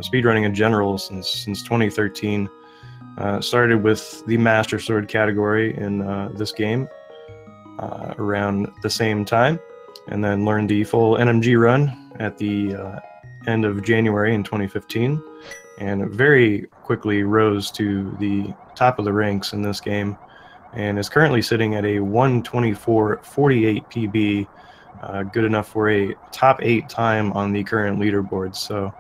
speedrunning in general since 2013. Started with the Master Sword category in this game around the same time, and then learned the full NMG run at the end of January in 2015, and very quickly rose to the top of the ranks in this game, and is currently sitting at a 1:24.48 PB, good enough for a top 8 time on the current leaderboard. So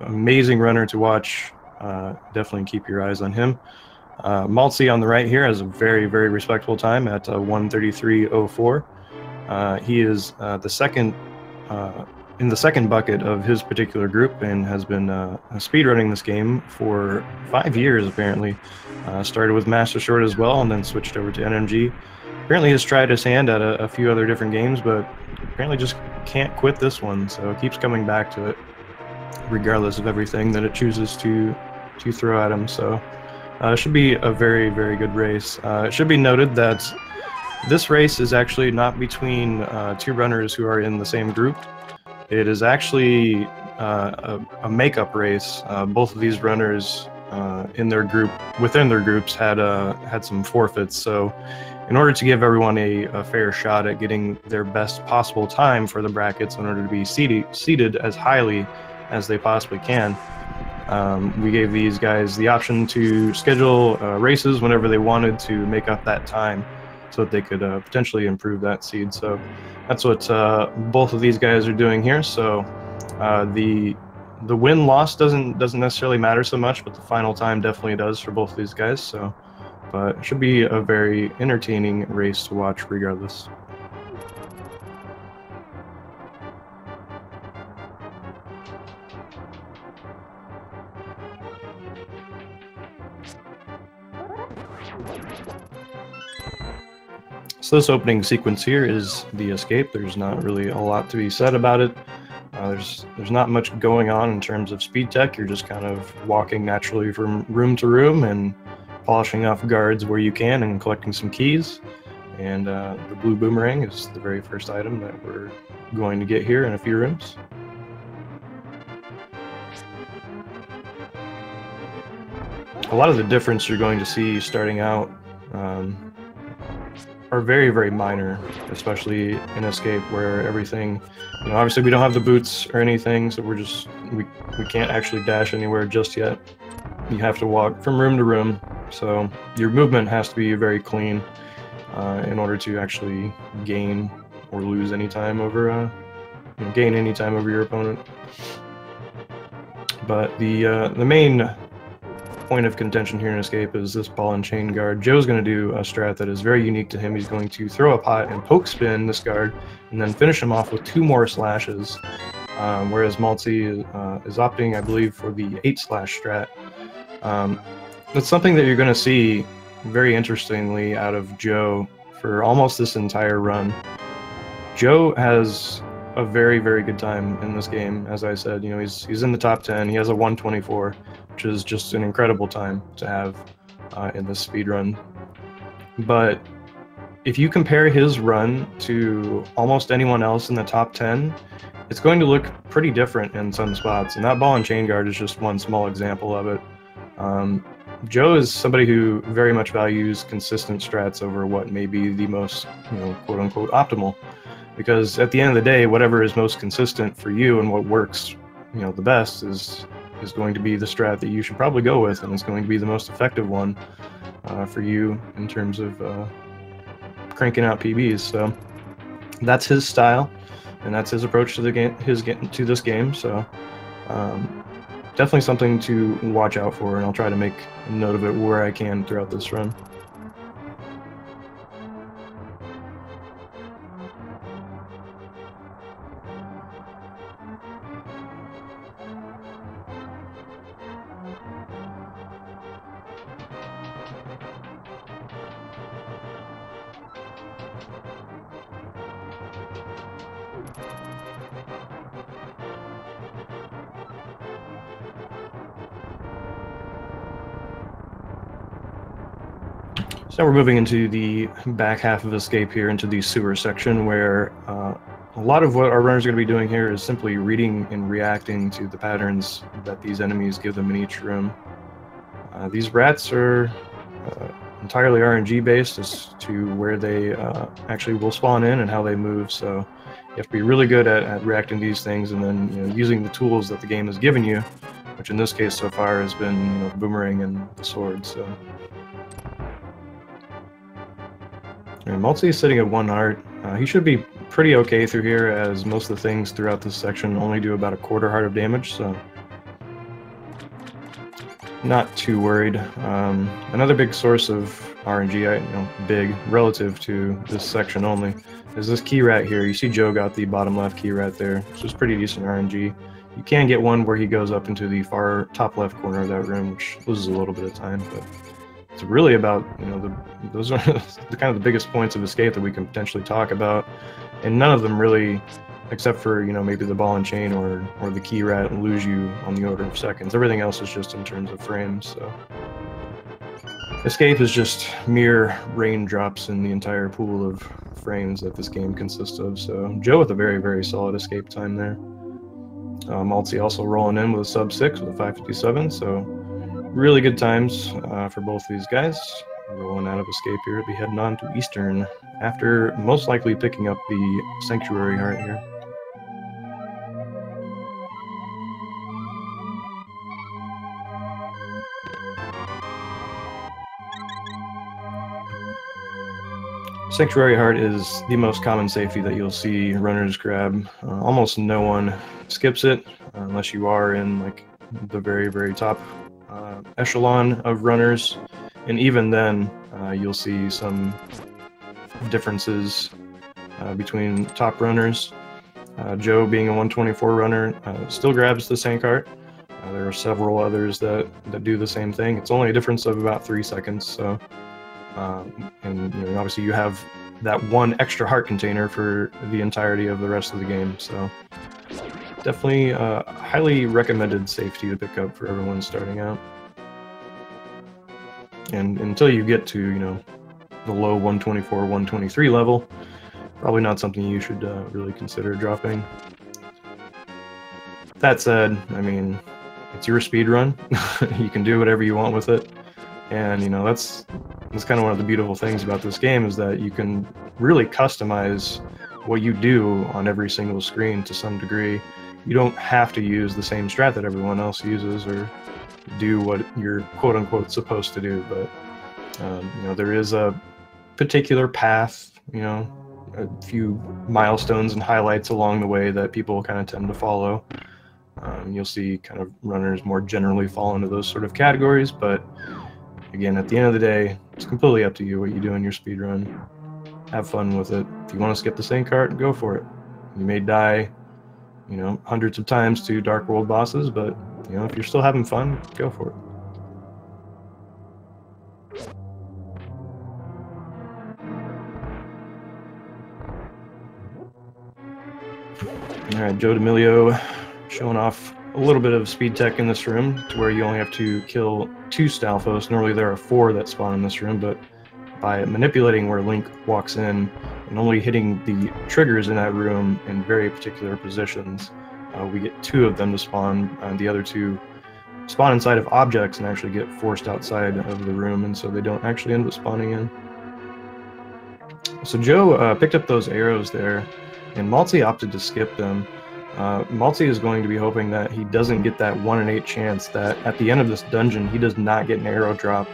amazing runner to watch. Definitely keep your eyes on him. MaltZi on the right here has a very, very respectable time at 1:33.04. He is the second in the second bucket of his particular group, and has been speedrunning this game for 5 years apparently. Started with Master Sword as well, and then switched over to NMG. Apparently has tried his hand at a few other different games, but apparently just can't quit this one, so keeps coming back to it regardless of everything that it chooses to throw at him. So it should be a very, very good race. It should be noted that this race is actually not between two runners who are in the same group. It is actually a makeup race. Both of these runners within their groups had some forfeits. So in order to give everyone a fair shot at getting their best possible time for the brackets, in order to be seated as highly as they possibly can, we gave these guys the option to schedule races whenever they wanted to make up that time, so that they could potentially improve that seed. So that's what both of these guys are doing here. So the win-loss doesn't necessarily matter so much, but the final time definitely does for both of these guys. So, but it should be a very entertaining race to watch regardless. So this opening sequence here is the escape. There's not really a lot to be said about it. There's not much going on in terms of speed tech. You're just kind of walking naturally from room to room and polishing off guards where you can and collecting some keys. And the blue boomerang is the very first item that we're going to get here in a few rooms. A lot of the difference you're going to see starting out are very, very minor, especially in Escape, where everything, obviously we don't have the boots or anything, so we can't actually dash anywhere just yet. You have to walk from room to room, so your movement has to be very clean in order to actually gain or lose any time over, gain any time over your opponent. But the main point of contention here in Escape is this ball and chain guard. Joe's going to do a strat that is very unique to him. He's going to throw a pot and poke spin this guard, and then finish him off with 2 more slashes, whereas MaltZi is opting, I believe, for the 8 slash strat. That's something that you're going to see very interestingly out of Joe for almost this entire run. Joe has a very, very good time in this game. As I said, he's in the top 10. He has a 1:24, which is just an incredible time to have in this speed run. But if you compare his run to almost anyone else in the top 10, it's going to look pretty different in some spots, and that ball and chain guard is just one small example of it. Joe is somebody who very much values consistent strats over what may be the most, quote-unquote optimal. Because at the end of the day, whatever is most consistent for you and what works, the best is going to be the strat that you should probably go with, and it's going to be the most effective one for you in terms of cranking out PBs. So that's his style, and that's his approach to the game, to this game. So definitely something to watch out for, and I'll try to make a note of it where I can throughout this run. So we're moving into the back half of Escape here, into the sewer section, where a lot of what our runners are going to be doing here is simply reading and reacting to the patterns that these enemies give them in each room. These rats are entirely RNG based as to where they actually will spawn in and how they move, so you have to be really good at reacting to these things, and then using the tools that the game has given you, which in this case so far has been the boomerang and the sword. So MaltZi is sitting at 1 heart. He should be pretty okay through here, as most of the things throughout this section only do about 1/4 heart of damage, so not too worried. Another big source of RNG, big relative to this section only, is this key rat here. You see Joe got the bottom left key rat there, which is pretty decent RNG. You can get one where he goes up into the far top left corner of that room, which loses a little bit of time, but it's really about, those are the kind of the biggest points of escape that we can potentially talk about, and none of them really, except for maybe the ball and chain or the key rat, lose you on the order of seconds. Everything else is just in terms of frames. So escape is just mere raindrops in the entire pool of frames that this game consists of. So Joe with a very, very solid escape time there. MaltZi also rolling in with a sub-6 with a 5:57, so really good times for both these guys. Rolling out of escape here, we'll be heading on to Eastern after most likely picking up the Sanctuary Heart here. Sanctuary Heart is the most common safety that you'll see runners grab. Almost no one skips it unless you are in like the very, very top echelon of runners, and even then you'll see some differences between top runners. Joe, being a 124 runner, still grabs the Sank Heart. There are several others that do the same thing. It's only a difference of about 3 seconds, so and obviously you have that one extra heart container for the entirety of the rest of the game, so definitely highly recommended safety to pick up for everyone starting out. And until you get to the low 124, 123 level, probably not something you should really consider dropping. That said, I mean, it's your speed run. You can do whatever you want with it, and that's kind of one of the beautiful things about this game, is that you can really customize what you do on every single screen to some degree. You don't have to use the same strat that everyone else uses or do what you're quote-unquote supposed to do, but there is a particular path, a few milestones and highlights along the way that people kind of tend to follow. You'll see kind of runners more generally fall into those sort of categories, but again, at the end of the day, it's completely up to you what you do in your speed run. Have fun with it. If you want to skip the Sank Heart, go for it. You may die, hundreds of times to Dark World bosses, but if you're still having fun, go for it. All right, JoeDamillio showing off a little bit of speed tech in this room, to where you only have to kill 2 Stalfos. Normally there are 4 that spawn in this room, but by manipulating where Link walks in and only hitting the triggers in that room in very particular positions, we get 2 of them to spawn, and the other 2 spawn inside of objects and actually get forced outside of the room, and so they don't actually end up spawning in. So Joe picked up those arrows there, and MaltZi opted to skip them. MaltZi is going to be hoping that he doesn't get that 1 in 8 chance that at the end of this dungeon he does not get an arrow drop.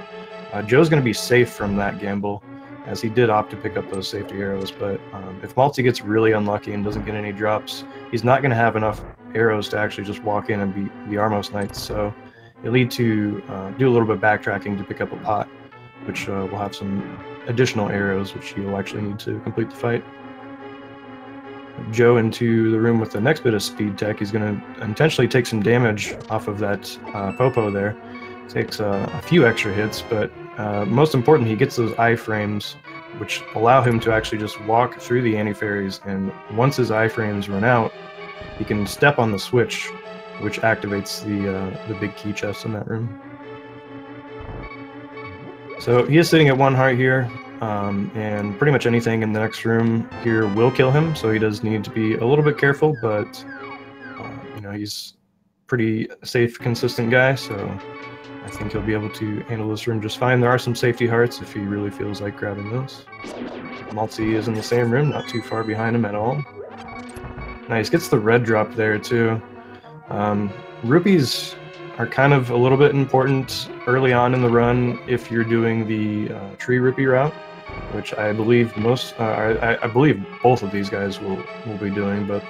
Joe's going to be safe from that gamble, as he did opt to pick up those safety arrows, but if MaltZi gets really unlucky and doesn't get any drops, he's not going to have enough arrows to actually just walk in and beat the Armos Knights, so you'll need to do a little bit of backtracking to pick up a pot, which will have some additional arrows, which you'll actually need to complete the fight. Joe into the room with the next bit of speed tech. He's going to intentionally take some damage off of that Popo there. Takes a few extra hits, but most important, he gets those iframes, which allow him to actually just walk through the anti-fairies, and once his iframes run out, he can step on the switch, which activates the big key chest in that room. So he is sitting at 1 heart here. and pretty much anything in the next room here will kill him, so he does need to be a little bit careful, but you know, he's pretty safe, consistent guy, so I think he'll be able to handle this room just fine. There are some safety hearts if he really feels like grabbing those. MaltZi is in the same room, not too far behind him at all. Nice, gets the red drop there too. Rupees are kind of a little bit important early on in the run if you're doing the tree rupee route, which I believe I believe both of these guys will be doing, but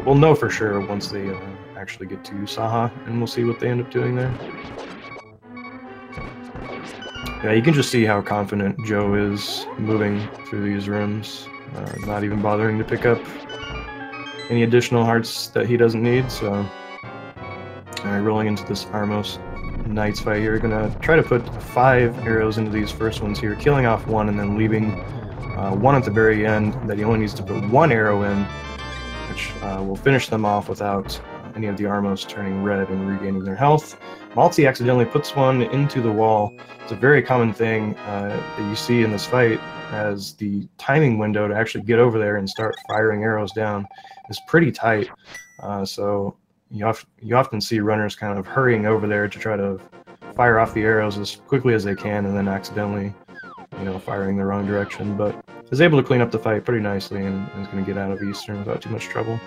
we'll know for sure once they actually get to Saha, and we'll see what they end up doing there. Yeah, you can just see how confident Joe is moving through these rooms, not even bothering to pick up any additional hearts that he doesn't need. So, alright, rolling into this Armos Knights fight here. Gonna try to put 5 arrows into these first ones here, killing off 1 and then leaving 1 at the very end that he only needs to put 1 arrow in, which will finish them off without any of the Armos turning red and regaining their health. MaltZi accidentally puts 1 into the wall. It's a very common thing that you see in this fight, as the timing window to actually get over there and start firing arrows down is pretty tight. So you often see runners kind of hurrying over there to try to fire off the arrows as quickly as they can, and then accidentally, you know, firing the wrong direction. But is able to clean up the fight pretty nicely, and is going to get out of Eastern without too much trouble.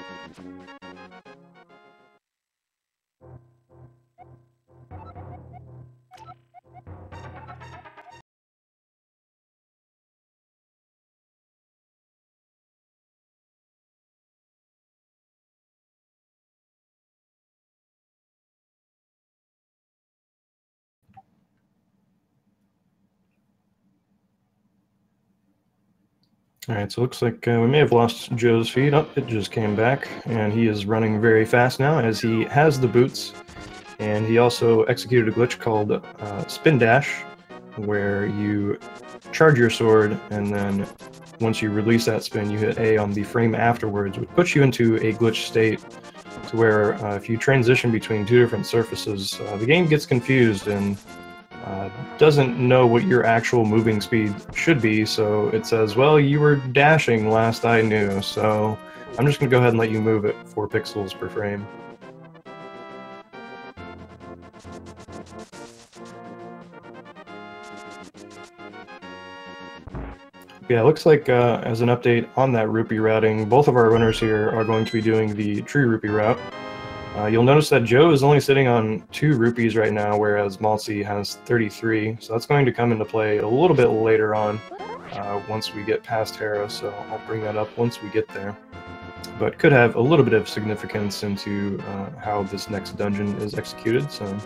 Alright, so it looks like we may have lost Joe's feed. Oh, it just came back, and he is running very fast now as he has the boots, and he also executed a glitch called Spin Dash, where you charge your sword, and then once you release that spin, you hit A on the frame afterwards, which puts you into a glitch state to where if you transition between 2 different surfaces, the game gets confused and doesn't know what your actual moving speed should be, so it says, well, you were dashing last I knew, so I'm just going to go ahead and let you move at 4 pixels per frame. Yeah, it looks like as an update on that rupee routing, both of our runners here are going to be doing the tree rupee route. You'll notice that Joe is only sitting on 2 rupees right now, whereas MaltZi has 33, so that's going to come into play a little bit later on once we get past Hera, so I'll bring that up once we get there. But could have a little bit of significance into how this next dungeon is executed, so...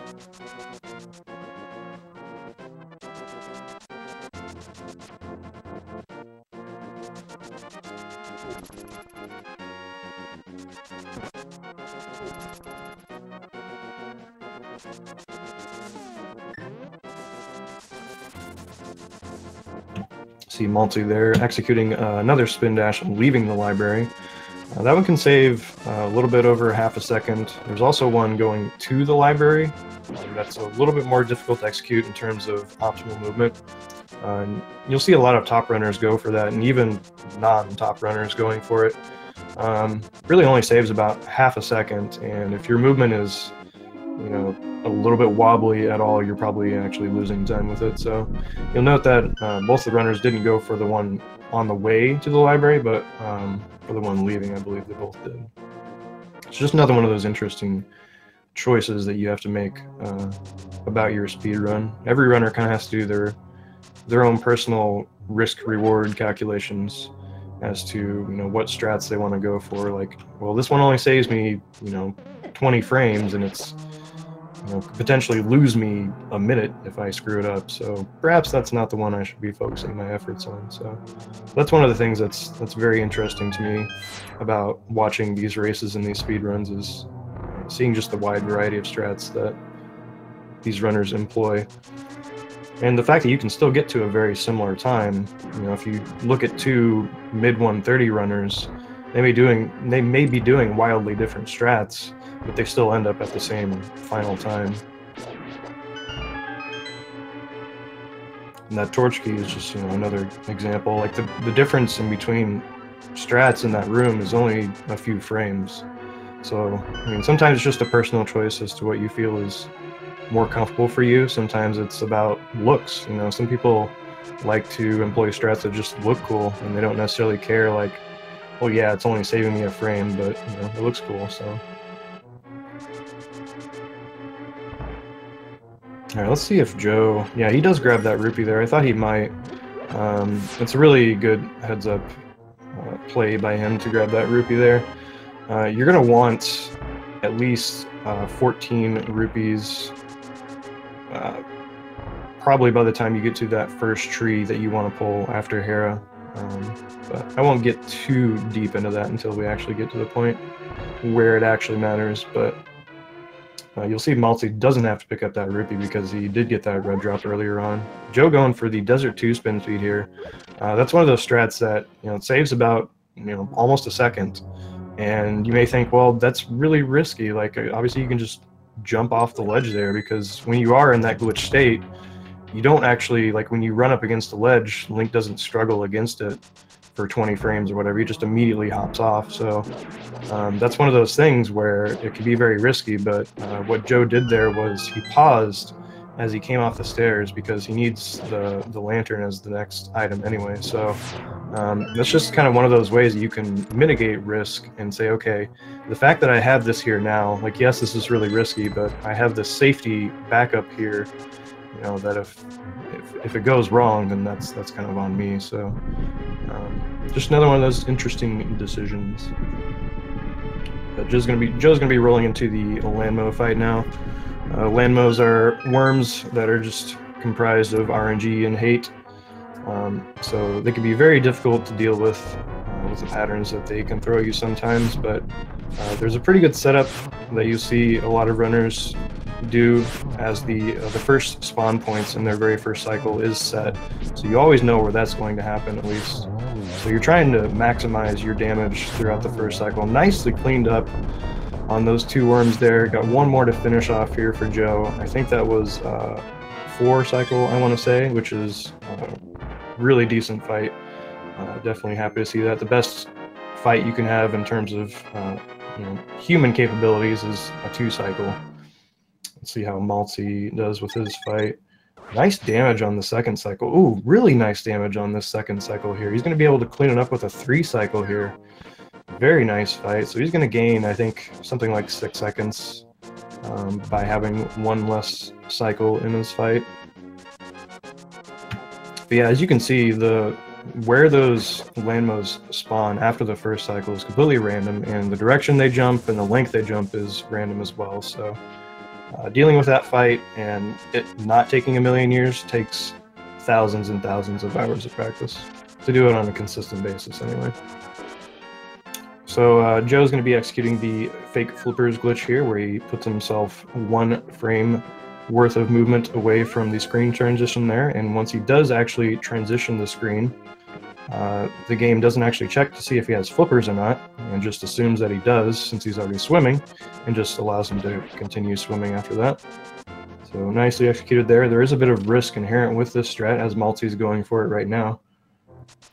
See MaltZi there executing another spin dash and leaving the library. That one can save a little bit over half a second. There's also one going to the library. That's a little bit more difficult to execute in terms of optimal movement. You'll see a lot of top runners go for that, and even non-top runners going for it. Really only saves about half a second, and if your movement is, you know, a little bit wobbly at all, you're probably actually losing time with it. So you'll note that both the runners didn't go for the one on the way to the library, but for the one leaving, I believe they both did. It's just another one of those interesting choices that you have to make about your speed run. Every runner kind of has to do their own personal risk-reward calculations as to, you know, what strats they want to go for. Like, well, this one only saves me, you know, 20 frames, and it's, you know, could potentially lose me a minute if I screw it up. So perhaps that's not the one I should be focusing my efforts on. So that's one of the things that's very interesting to me about watching these races and these speed runs, is seeing just the wide variety of strats that these runners employ. And the fact that you can still get to a very similar time, you know, if you look at 2 mid-130 runners, they may be doing wildly different strats, but they still end up at the same final time. And that torch key is just, you know, another example. Like the difference in between strats in that room is only a few frames. So, I mean, sometimes it's just a personal choice as to what you feel is more comfortable for you. Sometimes it's about looks. You know, some people like to employ strats that just look cool, and they don't necessarily care, like, well, yeah, it's only saving me a frame, but, you know, it looks cool, so. All right, let's see if Joe, yeah, he does grab that rupee there. I thought he might. It's a really good heads-up play by him to grab that rupee there. You're going to want at least 14 rupees probably by the time you get to that first tree that you want to pull after Hera. But I won't get too deep into that until we actually get to the point where it actually matters. But you'll see MaltZi doesn't have to pick up that rupee because he did get that red drop earlier on. Joe going for the Desert 2 spin speed here. That's one of those strats that, you know, it saves about, you know, almost a second. And you may think, well, that's really risky. Like, obviously you can just jump off the ledge there, because when you are in that glitch state, you don't actually, like, when you run up against the ledge, Link doesn't struggle against it for 20 frames or whatever. He just immediately hops off. So that's one of those things where it can be very risky, but what Joe did there was he paused as he came off the stairs because he needs the lantern as the next item anyway. So that's just kind of one of those ways that you can mitigate risk and say, okay, the fact that I have this here now, like, yes, this is really risky, but I have this safety backup here, you know, that if it goes wrong, then that's kind of on me. So just another one of those interesting decisions. But Joe's gonna be rolling into the Landmo fight now. Landmos are worms that are just comprised of RNG and hate, so they can be very difficult to deal with the patterns that they can throw you sometimes. But there's a pretty good setup that you see a lot of runners do as the first spawn points in their very first cycle is set, so you always know where that's going to happen at least. So you're trying to maximize your damage throughout the first cycle. Nicely cleaned up on those 2 worms there. Got one more to finish off here for Joe. I think that was 4 cycle, I want to say, which is a really decent fight. Definitely happy to see that. The best fight you can have in terms of you know, human capabilities is a 2 cycle. Let's see how MaltZi does with his fight. Nice damage on the second cycle. Ooh, really nice damage on this second cycle here. He's going to be able to clean it up with a 3 cycle here. Very nice fight. So he's going to gain, I think, something like 6 seconds by having 1 less cycle in his fight. But yeah, as you can see, where those Landmos spawn after the first cycle is completely random, and the direction they jump and the length they jump is random as well. So dealing with that fight and it not taking a million years takes thousands and thousands of hours of practice to do it on a consistent basis anyway. So Joe's going to be executing the fake flippers glitch here, where he puts himself 1 frame worth of movement away from the screen transition there, and once he does actually transition the screen, the game doesn't actually check to see if he has flippers or not, and just assumes that he does since he's already swimming, and just allows him to continue swimming after that. So nicely executed there. There is a bit of risk inherent with this strat, as MaltZi is going for it right now.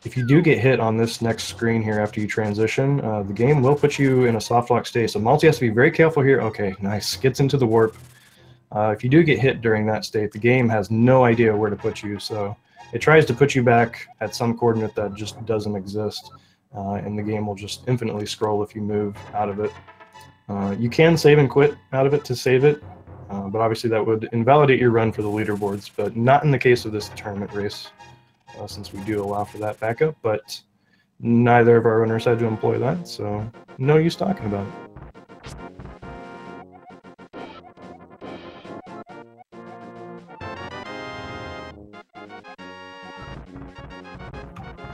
If you do get hit on this next screen here after you transition, the game will put you in a soft lock state. So MaltZi has to be very careful here. Okay, nice. Gets into the warp. If you do get hit during that state, the game has no idea where to put you. So it tries to put you back at some coordinate that just doesn't exist. And the game will just infinitely scroll if you move out of it. You can save and quit out of it to save it. But obviously that would invalidate your run for the leaderboards, but not in the case of this tournament race. Since we do allow for that backup, but neither of our runners had to employ that, so no use talking about it.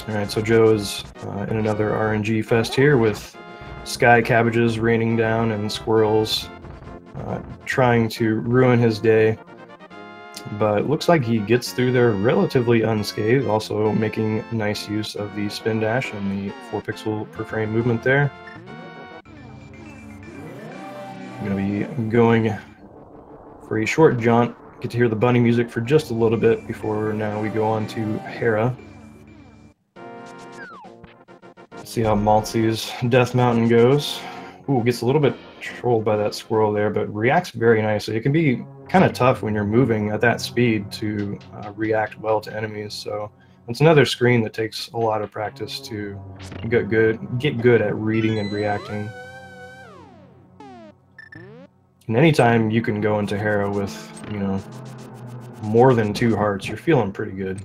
Alright, so Joe is in another RNG fest here with sky cabbages raining down and squirrels trying to ruin his day. But it looks like he gets through there relatively unscathed, also making nice use of the spin dash and the 4 pixel per frame movement there. I'm going to be going for a short jaunt, Get to hear the bunny music for just a little bit before now we go on to Hera. See how MaltZi's Death Mountain goes. Ooh, gets a little bit trolled by that squirrel there, but reacts very nicely. It can be kind of tough when you're moving at that speed to react well to enemies, so it's another screen that takes a lot of practice to get good at reading and reacting. And anytime you can go into Hera with, you know, more than 2 hearts, you're feeling pretty good.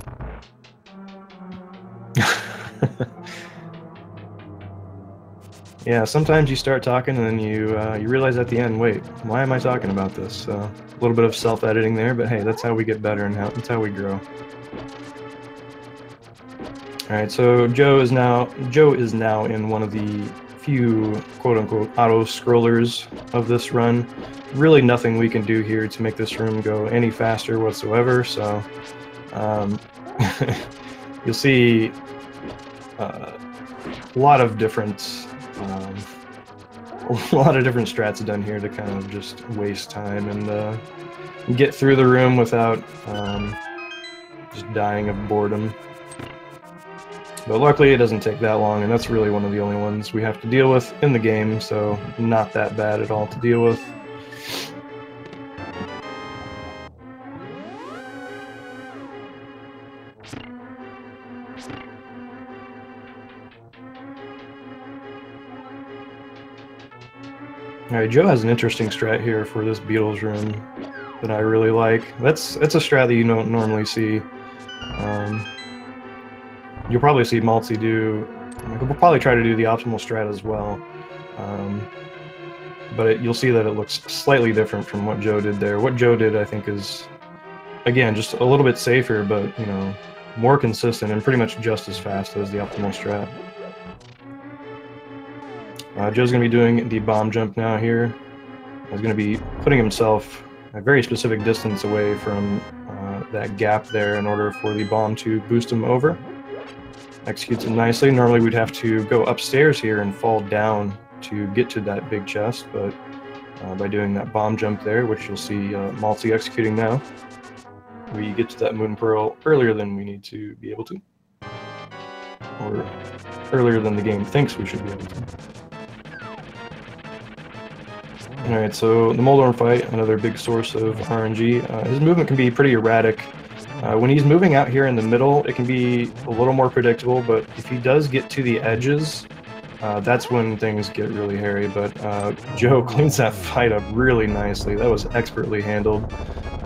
Yeah, sometimes you start talking and then you realize at the end, wait, why am I talking about this? A little bit of self-editing there, but hey, that's how we get better and that's how we grow. All right, so Joe is now in one of the few quote-unquote auto-scrollers of this run. Really nothing we can do here to make this room go any faster whatsoever, so you'll see a lot of different strats done here to kind of just waste time and get through the room without just dying of boredom. But luckily it doesn't take that long, and that's really one of the only ones we have to deal with in the game, so not that bad at all to deal with. Alright, Joe has an interesting strat here for this Beatles room that I really like. That's a strat that you don't normally see. You'll probably see MaltZi do. We'll probably try to do the optimal strat as well, but you'll see that it looks slightly different from what Joe did there. What Joe did, I think, is again just a little bit safer, but you know, more consistent and pretty much just as fast as the optimal strat. Joe's going to be doing the bomb jump now here. He's going to be putting himself a very specific distance away from that gap there in order for the bomb to boost him over. Executes it nicely. Normally we'd have to go upstairs here and fall down to get to that big chest, but by doing that bomb jump there, which you'll see MaltZi executing now, we get to that Moon Pearl earlier than we need to be able to. Or earlier than the game thinks we should be able to. Alright, so the Moldorm fight, another big source of RNG. His movement can be pretty erratic. When he's moving out here in the middle, it can be a little more predictable, but if he does get to the edges, that's when things get really hairy. But Joe cleans that fight up really nicely. That was expertly handled.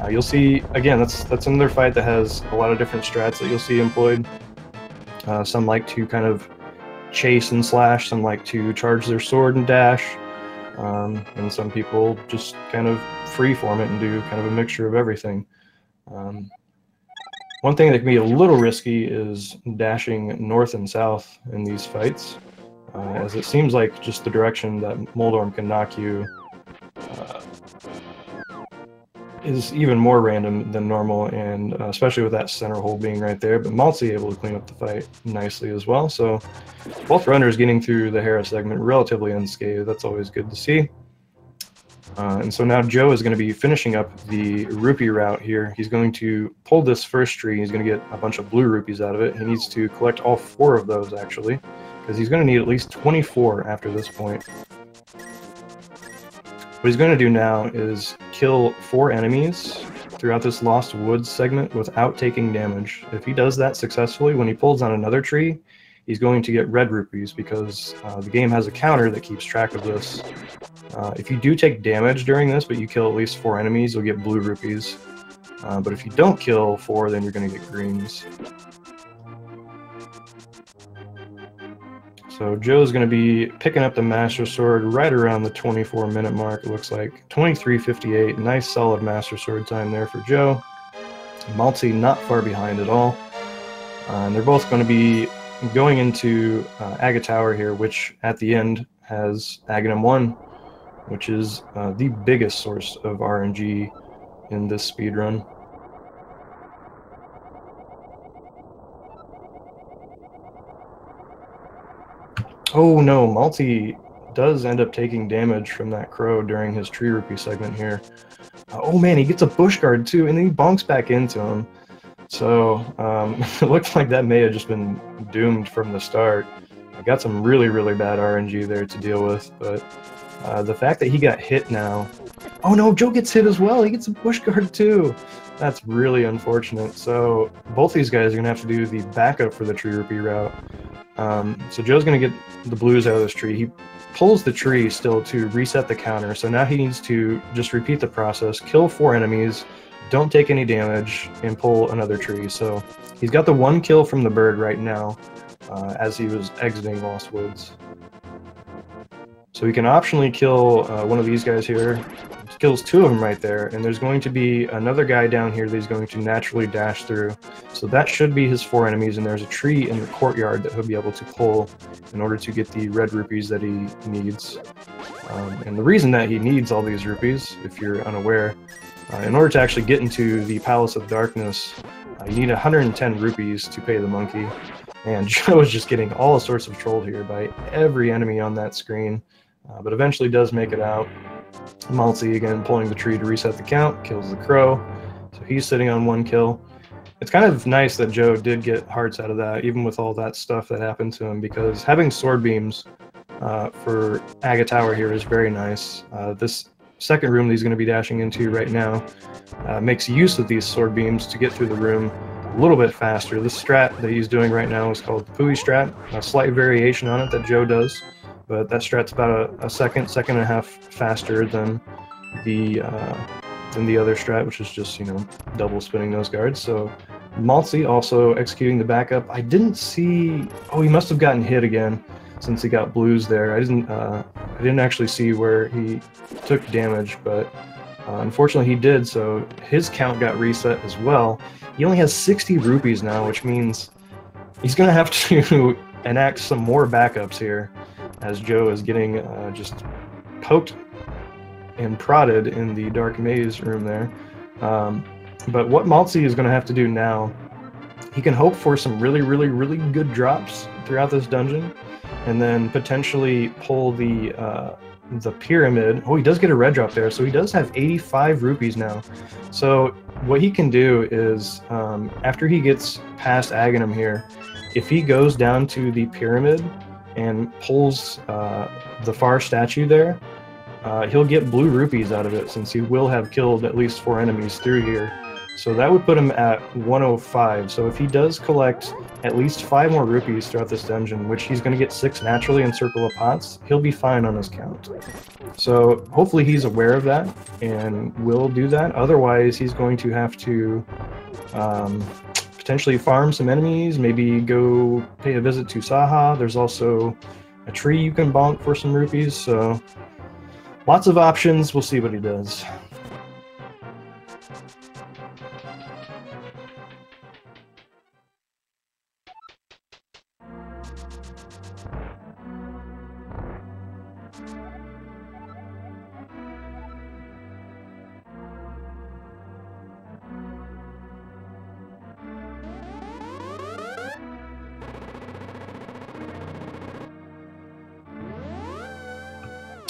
You'll see, again, that's another fight that has a lot of different strats that you'll see employed. Some like to kind of chase and slash, some like to charge their sword and dash. And some people just kind of freeform it and do kind of a mixture of everything. One thing that can be a little risky is dashing north and south in these fights, as it seems like just the direction that Moldorm can knock you is even more random than normal, and especially with that center hole being right there. But MaltZi able to clean up the fight nicely as well. So both runners getting through the Hera segment relatively unscathed. That's always good to see. And so now Joe is going to be finishing up the rupee route here. He's going to pull this first tree. He's going to get a bunch of blue rupees out of it. He needs to collect all 4 of those, actually, because he's going to need at least 24 after this point. What he's going to do now is kill 4 enemies throughout this Lost Woods segment without taking damage. If he does that successfully, when he pulls on another tree, he's going to get red rupees, because the game has a counter that keeps track of this. If you do take damage during this, but you kill at least 4 enemies, you'll get blue rupees. But if you don't kill 4, then you're going to get greens. So Joe's going to be picking up the Master Sword right around the 24-minute mark, it looks like. 23:58, nice solid Master Sword time there for Joe. MaltZi not far behind at all. And they're both going to be going into Aga Tower here, which at the end has Aghanim 1, which is the biggest source of RNG in this speedrun. Oh no, MaltZi does end up taking damage from that crow during his tree rupee segment here. Oh man, he gets a bush guard too, and then he bonks back into him. So it looks like that may have just been doomed from the start. I got some really, really bad RNG there to deal with, but the fact that he got hit now... Oh no, Joe gets hit as well! He gets a bush guard too! That's really unfortunate. So both these guys are going to have to do the backup for the tree rupee route. So Joe's going to get the blues out of this tree. He pulls the tree still to reset the counter, so now he needs to just repeat the process, kill 4 enemies, don't take any damage, and pull another tree. So he's got the 1 kill from the bird right now as he was exiting Lost Woods. So he can optionally kill one of these guys here. He kills 2 of them right there, and there's going to be another guy down here that he's going to naturally dash through. So that should be his 4 enemies, and there's a tree in the courtyard that he'll be able to pull in order to get the red rupees that he needs. And the reason that he needs all these rupees, if you're unaware, in order to actually get into the Palace of Darkness, you need 110 rupees to pay the monkey. And Joe is just getting all sorts of trolled here by every enemy on that screen, but eventually does make it out. MaltZi again pulling the tree to reset the count, kills the crow, so he's sitting on 1 kill. It's kind of nice that Joe did get hearts out of that, even with all that stuff that happened to him, because having sword beams for Aga Tower here is very nice. This second room that he's going to be dashing into right now makes use of these sword beams to get through the room a little bit faster. This strat that he's doing right now is called the Pooey strat, a slight variation on it that Joe does, but that strat's about a second and a half faster than the other strat, which is just, you know, double spinning those guards. So MaltZi also executing the backup. I didn't see... Oh, he must have gotten hit again since he got blues there. I didn't actually see where he took damage, but unfortunately he did, so his count got reset as well. He only has 60 rupees now, which means he's going to have to enact some more backups here, as Joe is getting just poked and prodded in the dark maze room there. But what MaltZi is going to have to do now, he can hope for some really, really, really good drops throughout this dungeon, and then potentially pull the pyramid. Oh, he does get a red drop there, so he does have 85 rupees now. So what he can do is, after he gets past Aghanim here, if he goes down to the pyramid and pulls the far statue there, he'll get blue rupees out of it, since he will have killed at least 4 enemies through here. So that would put him at 105. So if he does collect at least 5 more rupees throughout this dungeon, which he's going to get 6 naturally in Circle of Pots, he'll be fine on his count. So hopefully he's aware of that and will do that. Otherwise, he's going to have to potentially farm some enemies, maybe go pay a visit to Saha. There's also a tree you can bonk for some rupees, so lots of options. We'll see what he does.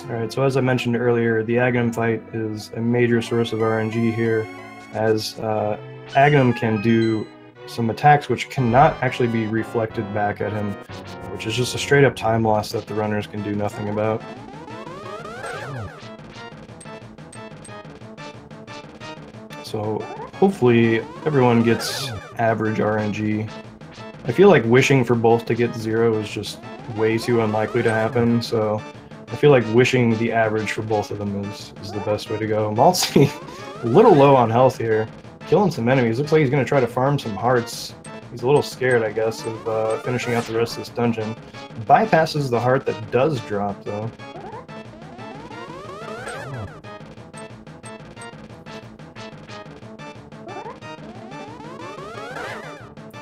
Alright, so as I mentioned earlier, the Aghanim fight is a major source of RNG here, as Aghanim can do some attacks which cannot actually be reflected back at him, which is just a straight up time loss that the runners can do nothing about. So hopefully everyone gets average RNG. I feel like wishing for both to get 0 is just way too unlikely to happen, so I feel like wishing the average for both of them is the best way to go. MaltZi, a little low on health here, killing some enemies. Looks like he's going to try to farm some hearts. He's a little scared, I guess, of finishing out the rest of this dungeon. Bypasses the heart that does drop, though.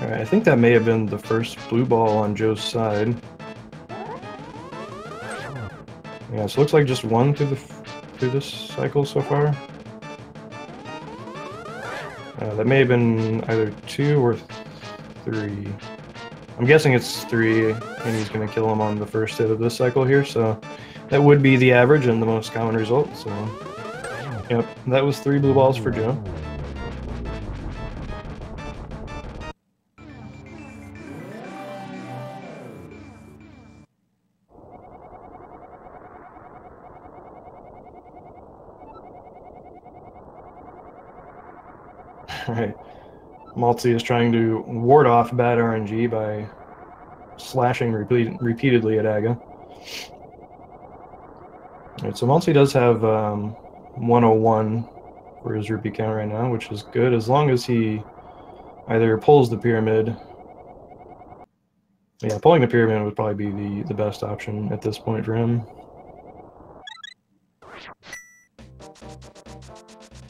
Alright, I think that may have been the first blue ball on Joe's side. Yeah, so it looks like just 1 through this cycle so far. That may have been either 2 or 3. I'm guessing it's 3, and he's going to kill him on the first hit of this cycle here, so that would be the average and the most common result. So, yep, that was 3 blue balls for Joe. Alright, MaltZi is trying to ward off bad RNG by slashing repeatedly at Aga. Alright, so MaltZi does have 101 for his rupee count right now, which is good, as long as he either pulls the pyramid. Yeah, pulling the pyramid would probably be the best option at this point for him.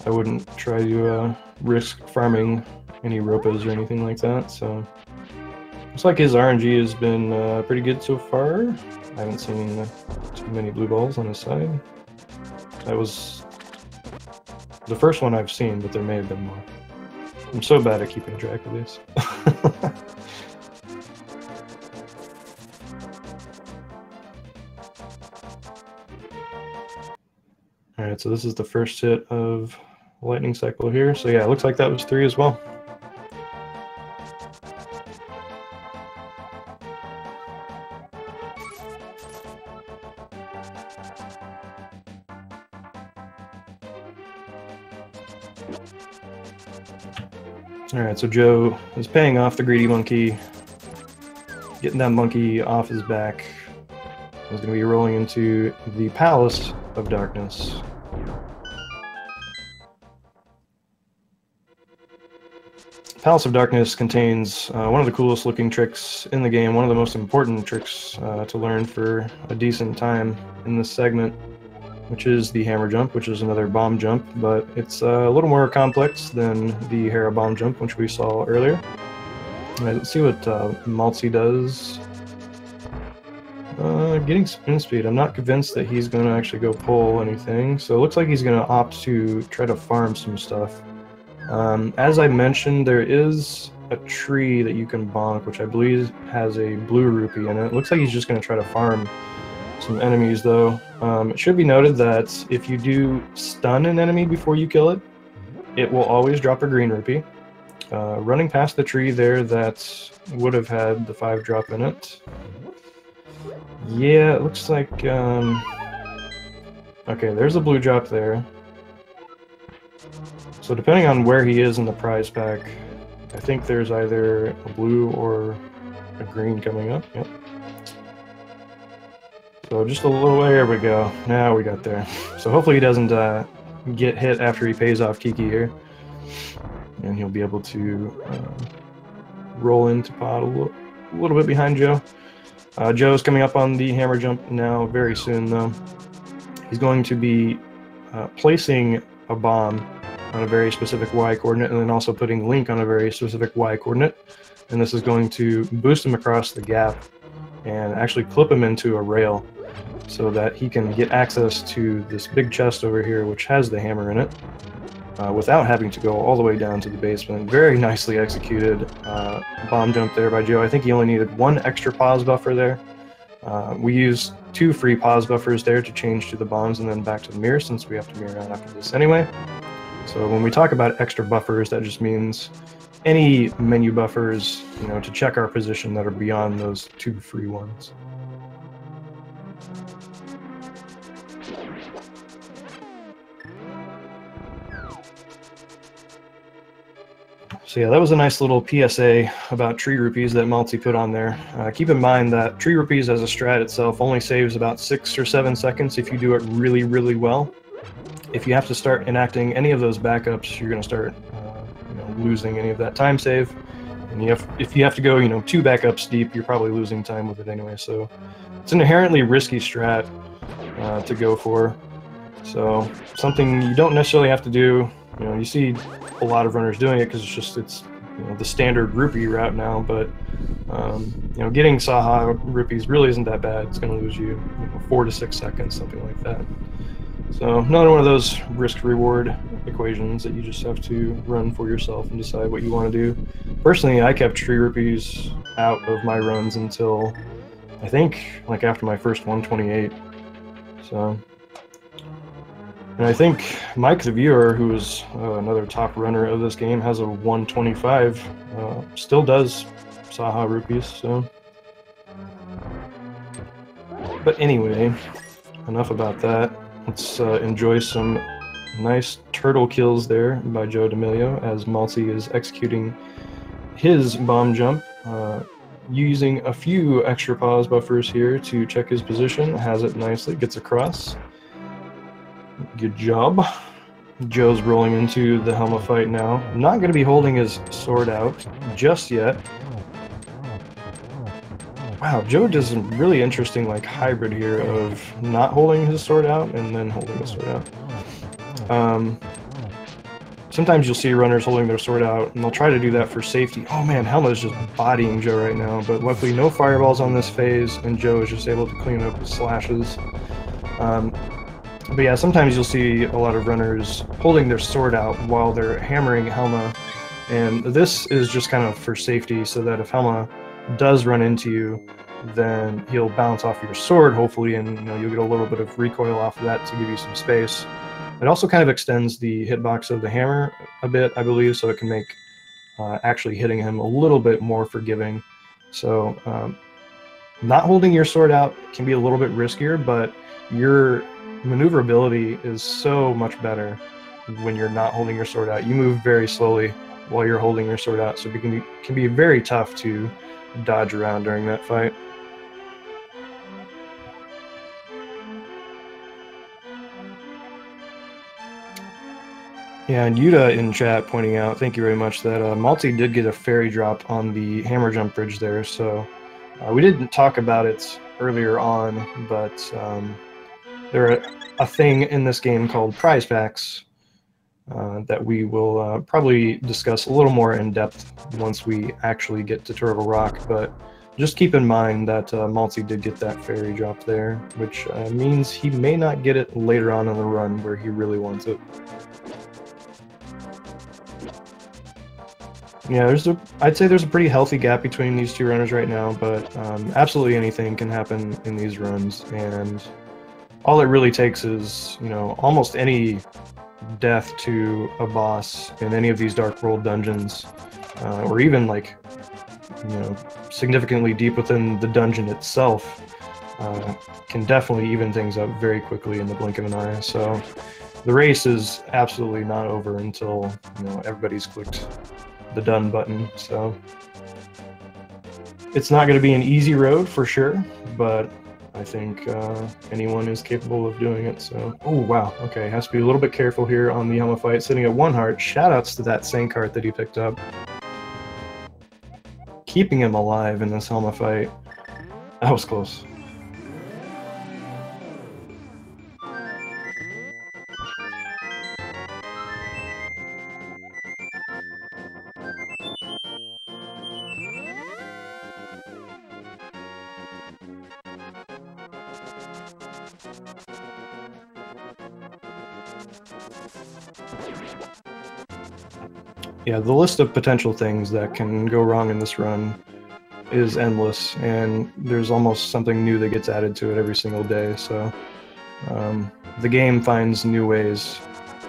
I wouldn't try to risk farming any ropas or anything like that, so... Looks like his RNG has been pretty good so far. I haven't seen too many blue balls on his side. That was the first one I've seen, but there may have been more. I'm so bad at keeping track of these. Alright, so this is the first hit of lightning cycle here. So yeah, it looks like that was 3 as well. Alright, so Joe is paying off the greedy monkey, getting that monkey off his back. He's going to be rolling into the Palace of Darkness. Palace of Darkness contains one of the coolest looking tricks in the game, one of the most important tricks to learn for a decent time in this segment, which is the hammer jump, which is another bomb jump, but it's a little more complex than the Hera bomb jump, which we saw earlier. Let's see what MaltZi does. Getting spin speed. I'm not convinced that he's going to actually go pull anything, so it looks like he's going to opt to try to farm some stuff. As I mentioned, there is a tree that you can bonk, which I believe has a blue rupee in it. It looks like he's just going to try to farm some enemies, though. It should be noted that if you do stun an enemy before you kill it, it will always drop a green rupee. Running past the tree there that would have had the 5 drop in it. Yeah, it looks like... Okay, there's a blue drop there. So depending on where he is in the prize pack, I think there's either a blue or a green coming up. Yep. So just a little way, there we go. Now we got there. So hopefully he doesn't get hit after he pays off Kiki here. And he'll be able to roll into pot a little bit behind Joe. Joe's coming up on the hammer jump now very soon, though. He's going to be placing a bomb on a very specific Y coordinate, and then also putting Link on a very specific Y coordinate. And this is going to boost him across the gap and actually clip him into a rail so that he can get access to this big chest over here, which has the hammer in it, without having to go all the way down to the basement. Very nicely executed bomb jump there by Joe. I think he only needed 1 extra pause buffer there. We used 2 free pause buffers there to change to the bombs and then back to the mirror, since we have to mirror out after this anyway. So when we talk about extra buffers, that just means any menu buffers, you know, to check our position that are beyond those 2 free ones. So yeah, that was a nice little PSA about tree rupees that MaltZi put on there. Keep in mind that tree rupees as a strat itself only saves about 6 or 7 seconds if you do it really, really well. If you have to start enacting any of those backups, you're going to start losing any of that time save. And if you have to go 2 backups deep, you're probably losing time with it anyway. So it's an inherently risky strat to go for. So something you don't necessarily have to do. You see a lot of runners doing it because it's the standard rupee route now. But getting Saha rupees really isn't that bad. It's going to lose you 4 to 6 seconds, something like that. So another one of those risk-reward equations that you just have to run for yourself and decide what you want to do. Personally, I kept tree rupees out of my runs until I think like after my first 128. So, and I think Mike the viewer, who is another top runner of this game, has a 125. Still does Saha rupees. So, but anyway, enough about that. Let's enjoy some nice turtle kills there by JoeDamillio as MaltZi is executing his bomb jump, using a few extra pause buffers here to check his position. Has it nicely, gets across. Good job. Joe's rolling into the Helma fight now. Not going to be holding his sword out just yet. Wow, Joe does a really interesting like hybrid here of not holding his sword out and then holding his sword out. Sometimes you'll see runners holding their sword out, and they'll try to do that for safety. Oh man, Helma is just bodying Joe right now, but luckily no fireballs on this phase, and Joe is just able to clean up his slashes. But yeah, sometimes you'll see a lot of runners holding their sword out while they're hammering Helma, and this is just kind of for safety, so that if Helma does run into you, then he'll bounce off your sword, hopefully, and you'll get a little bit of recoil off of that to give you some space. It also kind of extends the hitbox of the hammer a bit, I believe, so it can make actually hitting him a little bit more forgiving. So not holding your sword out can be a little bit riskier, but your maneuverability is so much better when you're not holding your sword out. You move very slowly while you're holding your sword out, so it can be very tough to dodge around during that fight. Yeah, and Yuta in chat pointing out, thank you very much, that MaltZi did get a fairy drop on the hammer jump bridge there, so we didn't talk about it earlier on, but there are a thing in this game called prize packs that we will probably discuss a little more in depth once we actually get to Turtle Rock, but just keep in mind that MaltZi did get that fairy drop there, which means he may not get it later on in the run where he really wants it. Yeah, I'd say there's a pretty healthy gap between these two runners right now, but absolutely anything can happen in these runs, and all it really takes is, almost any death to a boss in any of these Dark World dungeons, or even like, significantly deep within the dungeon itself, can definitely even things up very quickly in the blink of an eye. So the race is absolutely not over until, everybody's clicked the done button. So it's not going to be an easy road for sure, but I think anyone is capable of doing it. So, oh wow, okay, has to be a little bit careful here on the Helma fight. Sitting at 1 heart. Shoutouts to that Sank heart that he picked up, keeping him alive in this Helma fight. That was close. Yeah, the list of potential things that can go wrong in this run is endless, and there's almost something new that gets added to it every single day. So the game finds new ways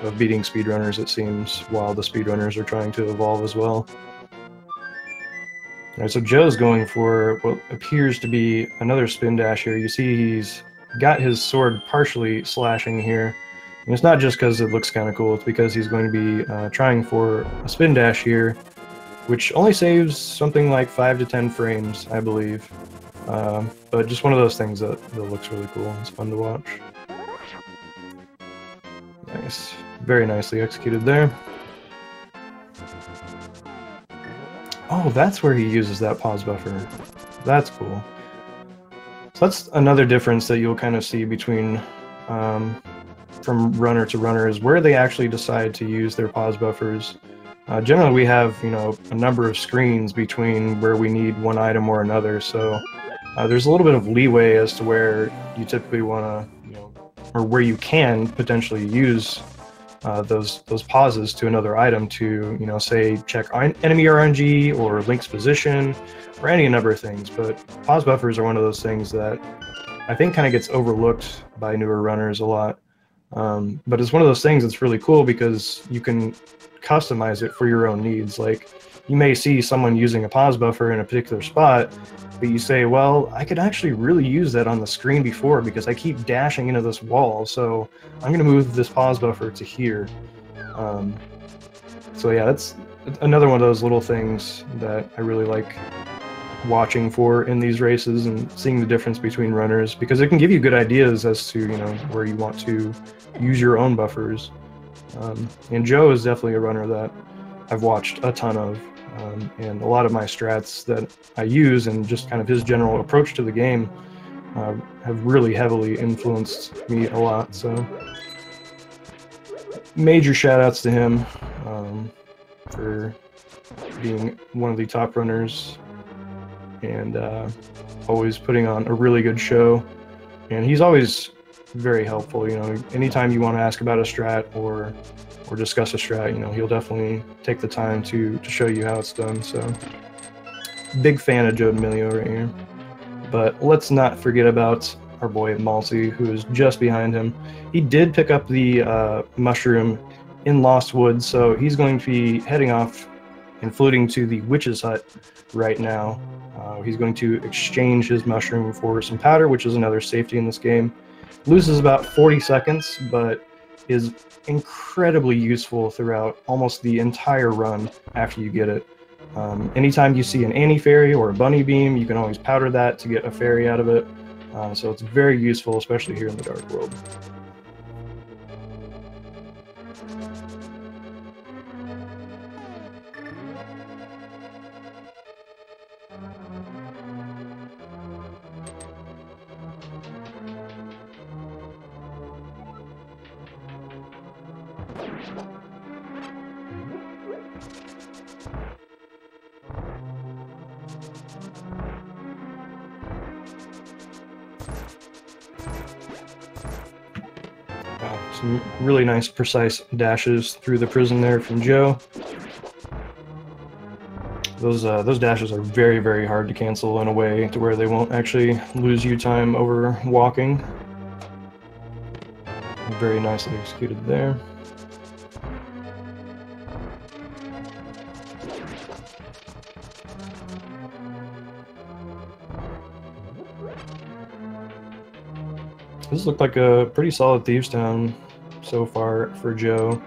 of beating speedrunners, it seems, while the speedrunners are trying to evolve as well. All right, so Joe's going for what appears to be another spin dash here. You see he's got his sword partially slashing here. And it's not just because it looks kind of cool, it's because he's going to be trying for a spin dash here, which only saves something like 5 to 10 frames, I believe. But just one of those things that looks really cool. It's fun to watch. Nice. Very nicely executed there. Oh, that's where he uses that pause buffer. That's cool. So that's another difference that you'll kind of see between from runner to runner, is where they actually decide to use their pause buffers. Generally, we have a number of screens between where we need one item or another, so there's a little bit of leeway as to where you typically want to, or where you can potentially use those pauses to another item to, say check enemy RNG or Link's position or any number of things. But pause buffers are one of those things that I think kind of gets overlooked by newer runners a lot. But it's one of those things that's really cool because you can customize it for your own needs. Like, you may see someone using a pause buffer in a particular spot, but you say, well, I could actually really use that on the screen before because I keep dashing into this wall, so I'm going to move this pause buffer to here. So yeah, that's another one of those little things that I really like watching for in these races and seeing the difference between runners, because it can give you good ideas as to, you know, where you want to use your own buffers. And Joe is definitely a runner that I've watched a ton of, and a lot of my strats that I use and just kind of his general approach to the game have really heavily influenced me a lot. So major shout outs to him for being one of the top runners and always putting on a really good show. And he's always very helpful. You know, anytime you want to ask about a strat or discuss a strat, you know, he'll definitely take the time to show you how it's done. So big fan of JoeDamillio right here. But let's not forget about our boy MaltZi, who is just behind him. He did pick up the mushroom in Lost Woods, so he's going to be heading off and floating to the Witch's Hut right now. He's going to exchange his mushroom for some powder, which is another safety in this game. Loses about 40 seconds, but is incredibly useful throughout almost the entire run after you get it. Anytime you see an anti-fairy or a bunny beam, you can always powder that to get a fairy out of it. So it's very useful, especially here in the Dark World. Some really nice, precise dashes through the prison there from Joe. Those dashes are very, very hard to cancel in a way to where they won't actually lose you time over walking. Very nicely executed there. This looked like a pretty solid Thieves Town so far for Joe.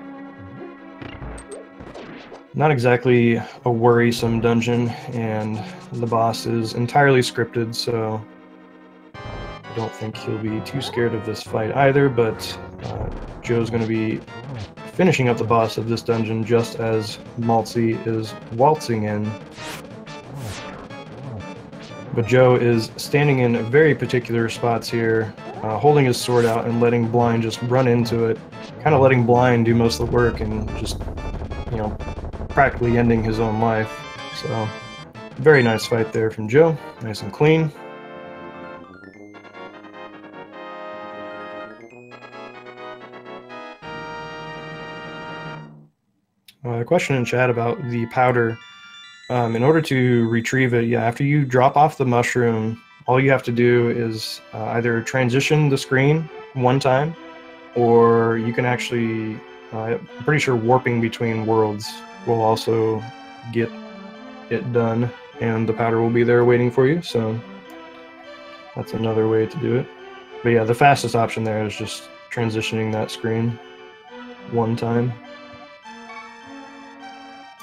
Not exactly a worrisome dungeon, and the boss is entirely scripted, so I don't think he'll be too scared of this fight either, but Joe's going to be finishing up the boss of this dungeon just as MaltZi is waltzing in. But Joe is standing in very particular spots here, holding his sword out and letting Blind just run into it, kind of letting Blind do most of the work and just, you know, practically ending his own life. So, very nice fight there from Joe, nice and clean. A question in chat about the powder. In order to retrieve it, yeah, after you drop off the mushroom, all you have to do is either transition the screen one time, or you can actually, I'm pretty sure warping between worlds will also get it done, and the powder will be there waiting for you, so that's another way to do it. But yeah, the fastest option there is just transitioning that screen one time.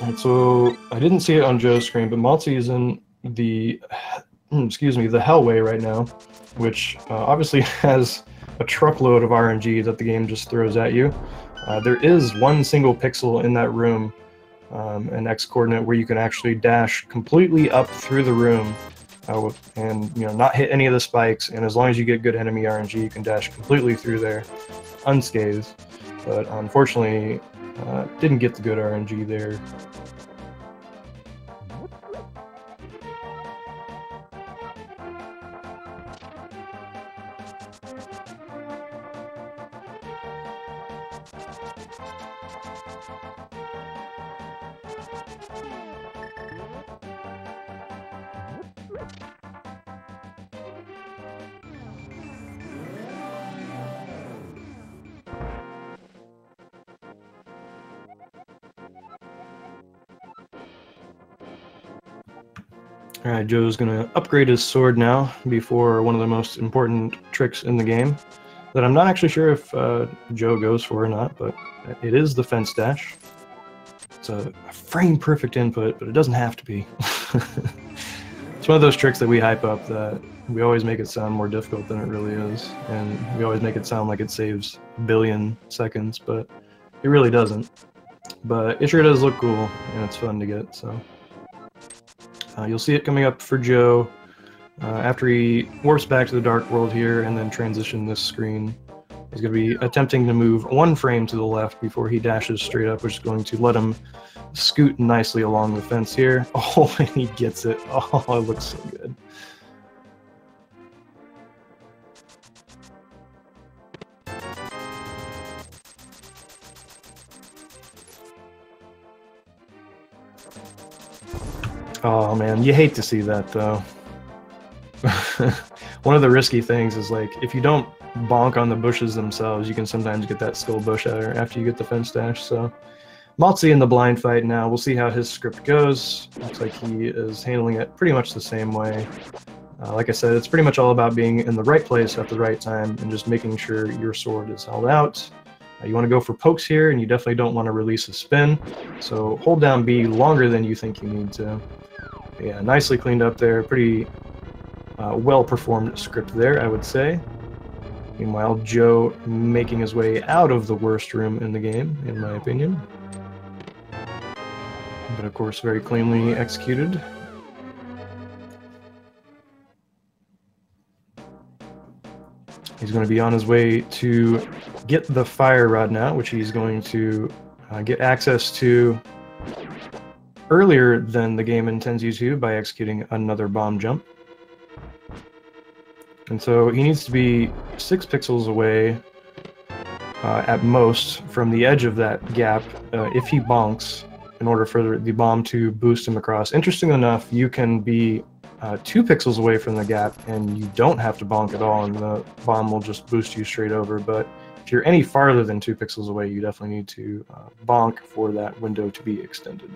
And so I didn't see it on Joe's screen, but MaltZi is in the, excuse me, the Hellway right now, which obviously has a truckload of RNG that the game just throws at you. There is one single pixel in that room, an X coordinate, where you can actually dash completely up through the room and, you know, not hit any of the spikes. And as long as you get good enemy RNG, you can dash completely through there unscathed. But unfortunately, didn't get the good RNG there. All right, Joe's gonna upgrade his sword now before one of the most important tricks in the game that I'm not actually sure if Joe goes for or not, but it is the fence dash. It's a frame perfect input, but it doesn't have to be. It's one of those tricks that we hype up that we always make it sound more difficult than it really is, and we always make it sound like it saves a billion seconds, but it really doesn't. But it sure does look cool, and it's fun to get, so. You'll see it coming up for Joe after he warps back to the Dark World here and then transition this screen. He's going to be attempting to move one frame to the left before he dashes straight up, which is going to let him scoot nicely along the fence here. Oh, and he gets it. Oh, it looks so good. Oh man, you hate to see that though. One of the risky things is like if you don't bonk on the bushes themselves, you can sometimes get that skull bush after you get the fence dash. So MaltZi in the blind fight now. We'll see how his script goes. Looks like he is handling it pretty much the same way. Like I said, it's pretty much all about being in the right place at the right time and just making sure your sword is held out. You want to go for pokes here, and you definitely don't want to release a spin. So hold down B longer than you think you need to. Yeah, nicely cleaned up there. Pretty well-performed script there, I would say. Meanwhile, Joe making his way out of the worst room in the game, in my opinion. But of course, very cleanly executed. He's going to be on his way to get the fire rod now, which he's going to get access to earlier than the game intends you to by executing another bomb jump. And so he needs to be 6 pixels away at most from the edge of that gap if he bonks in order for the bomb to boost him across. Interestingly enough, you can be 2 pixels away from the gap and you don't have to bonk at all and the bomb will just boost you straight over. But if you're any farther than 2 pixels away, you definitely need to bonk for that window to be extended.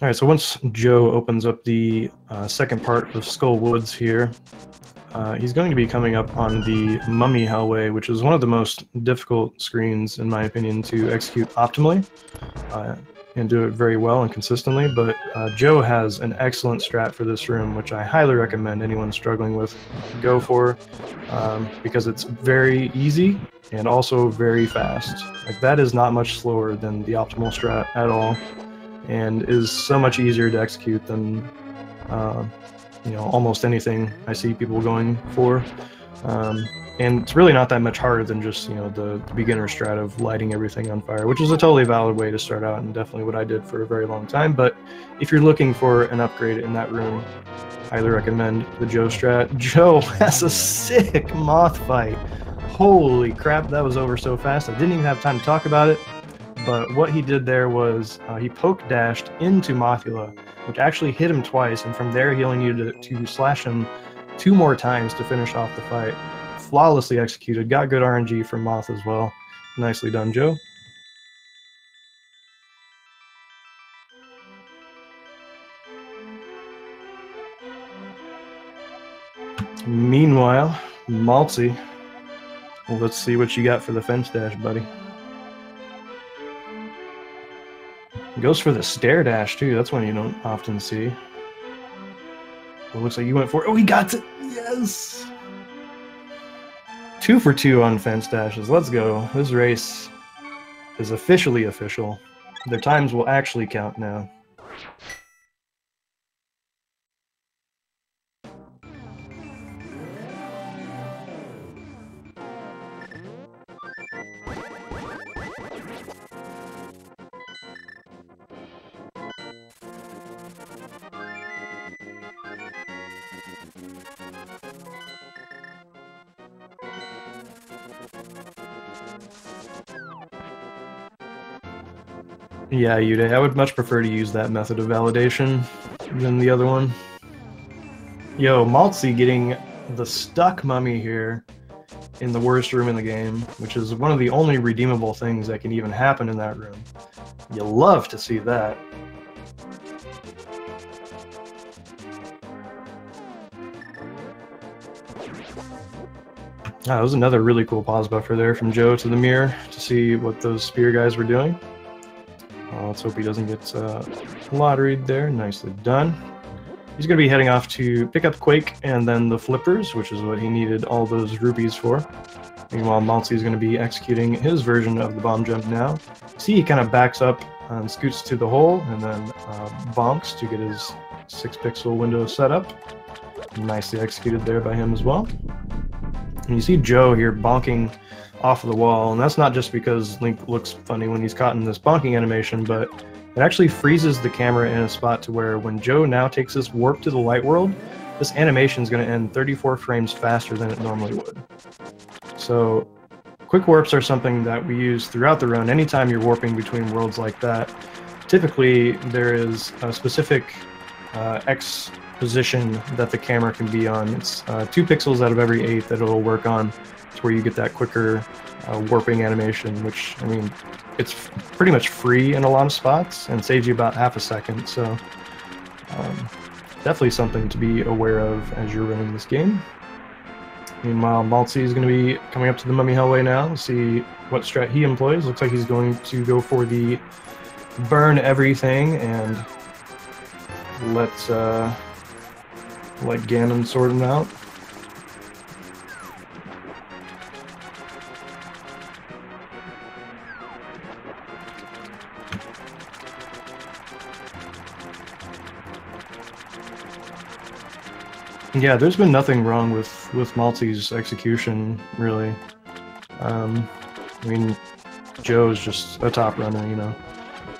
All right, so once Joe opens up the second part of Skull Woods here, he's going to be coming up on the Mummy Hellway, which is one of the most difficult screens, in my opinion, to execute optimally and do it very well and consistently. But Joe has an excellent strat for this room, which I highly recommend anyone struggling with go for, because it's very easy and also very fast. Like, that is not much slower than the optimal strat at all, and is so much easier to execute than you know, almost anything I see people going for. And it's really not that much harder than just, you know, the beginner strat of lighting everything on fire, which is a totally valid way to start out and definitely what I did for a very long time. But if you're looking for an upgrade in that room, highly recommend the Joe strat. Joe has a sick moth fight. Holy crap, that was over so fast. I didn't even have time to talk about it. But what he did there was he poke dashed into Mothula, which actually hit him twice, and from there he only needed to slash him 2 more times to finish off the fight. Flawlessly executed, got good RNG from Moth as well. Nicely done, Joe. Meanwhile, MaltZi, well, let's see what you got for the fence dash, buddy. Goes for the stair dash too. That's one you don't often see. Well, looks like you went for it. Oh, he got it! Yes! 2 for 2 on fence dashes. Let's go. This race is officially official. Their times will actually count now. Yeah, Yude, I would much prefer to use that method of validation than the other one. Yo, MaltZi getting the stuck mummy here. in the worst room in the game, which is one of the only redeemable things that can even happen in that room. You love to see that. That was another really cool pause buffer there from Joe to the mirror to see what those spear guys were doing. Let's hope he doesn't get lotteried there. Nicely done. He's going to be heading off to pick up Quake and then the flippers, which is what he needed all those rupees for. Meanwhile, MaltZi is going to be executing his version of the bomb jump now. See, he kind of backs up and scoots to the hole and then bonks to get his 6-pixel window set up. Nicely executed there by him as well. And you see Joe here bonking off of the wall, and that's not just because Link looks funny when he's caught in this bonking animation, but it actually freezes the camera in a spot to where when Joe now takes this warp to the light world, this animation is going to end 34 frames faster than it normally would. So quick warps are something that we use throughout the run. Anytime you're warping between worlds like that, typically there is a specific X position that the camera can be on. It's 2 pixels out of every 8 that it'll work on to where you get that quicker warping animation, which, I mean, it's pretty much free in a lot of spots and saves you about half a second, so definitely something to be aware of as you're running this game. Meanwhile, MaltZi is going to be coming up to the Mummy Hellway now, see what strat he employs. Looks like he's going to go for the burn everything and let Ganon sort him out. Yeah, there's been nothing wrong with MaltZi's execution, really. I mean, Joe's just a top runner, you know.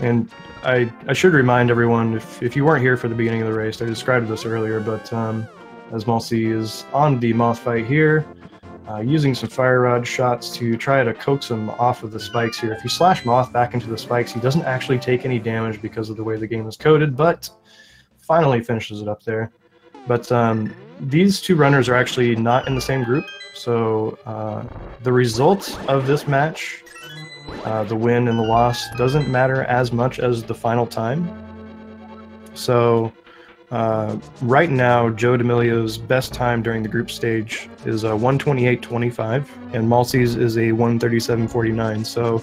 And I should remind everyone, if you weren't here for the beginning of the race, I described this earlier, but as MaltZi is on the Moth fight here, using some Fire Rod shots to try to coax him off of the spikes here. If you slash Moth back into the spikes, he doesn't actually take any damage because of the way the game is coded, but finally finishes it up there. But these two runners are actually not in the same group, so the result of this match, the win and the loss, doesn't matter as much as the final time. So right now, JoeDamillio's best time during the group stage is 1:28.25, and MaltZi's is a 1:37.49. So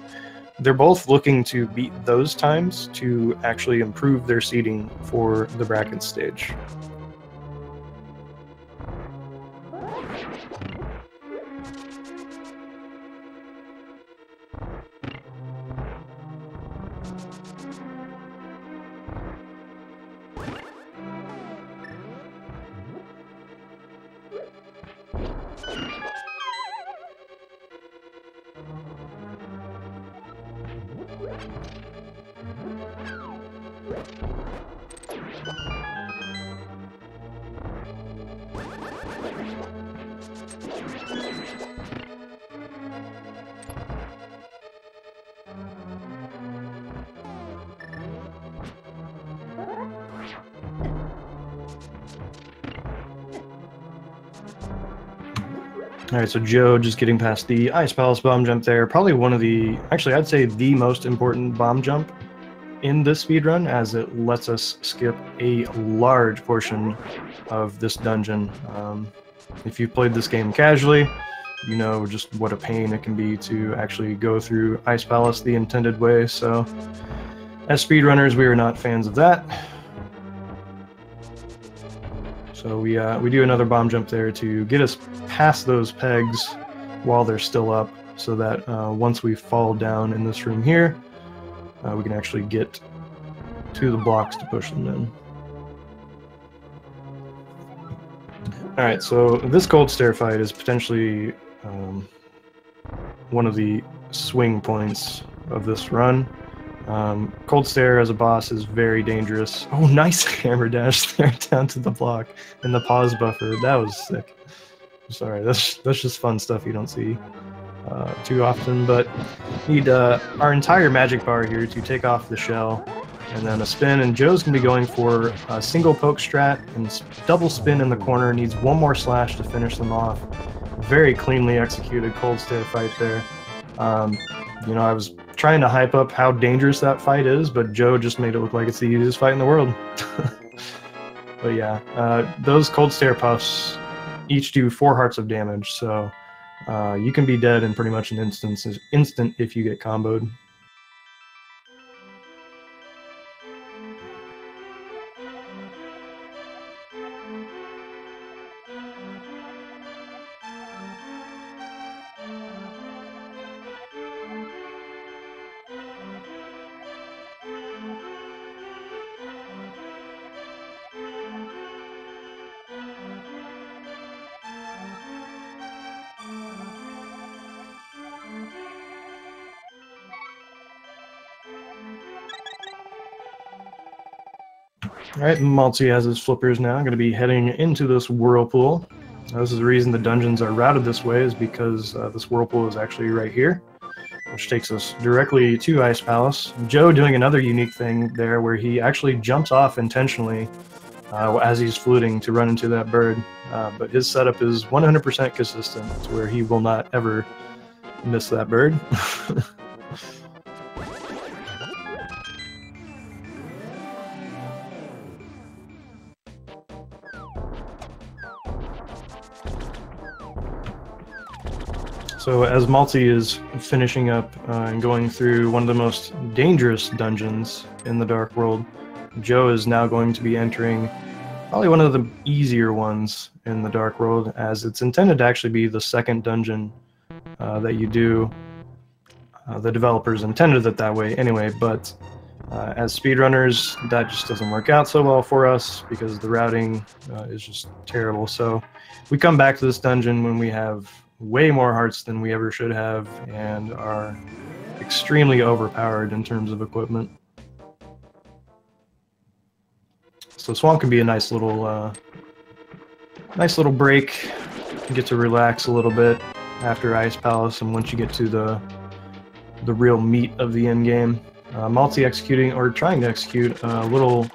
they're both looking to beat those times to actually improve their seeding for the bracket stage. Alright, so Joe just getting past the Ice Palace bomb jump there. Probably one of the, actually I'd say the most important bomb jump in this speedrun, as it lets us skip a large portion of this dungeon. If you've played this game casually, you know just what a pain it can be to actually go through Ice Palace the intended way, so as speedrunners we are not fans of that. So we do another bomb jump there to get us past those pegs while they're still up, so that once we fall down in this room here, we can actually get to the blocks to push them in. Alright, so this cold stair fight is potentially one of the swing points of this run. Cold Stair as a boss is very dangerous. Oh, nice hammer dash there down to the block and the pause buffer. That was sick. Sorry, that's just fun stuff you don't see too often. But need our entire magic bar here to take off the shell and then a spin. And Joe's gonna be going for a single poke strat and double spin in the corner. Needs one more slash to finish them off. very cleanly executed cold stare fight there. You know, I was trying to hype up how dangerous that fight is, but Joe just made it look like it's the easiest fight in the world. But yeah, those cold stare puffs each do 4 hearts of damage, so you can be dead in pretty much an instant if you get comboed. Alright, MaltZi has his flippers now. I'm going to be heading into this whirlpool. This is the reason the dungeons are routed this way, is because this whirlpool is actually right here, which takes us directly to Ice Palace. Joe doing another unique thing there where he actually jumps off intentionally as he's fluting to run into that bird. But his setup is 100% consistent to where he will not ever miss that bird. So as MaltZi is finishing up and going through one of the most dangerous dungeons in the Dark World, Joe is now going to be entering probably one of the easier ones in the Dark World, as it's intended to actually be the second dungeon that you do. The developers intended it that way anyway, but as speedrunners, that just doesn't work out so well for us because the routing is just terrible. So we come back to this dungeon when we have way more hearts than we ever should have and are extremely overpowered in terms of equipment. So Swamp can be a nice little break. You get to relax a little bit after Ice Palace, and once you get to the real meat of the end game. MaltZi executing, or trying to execute, a little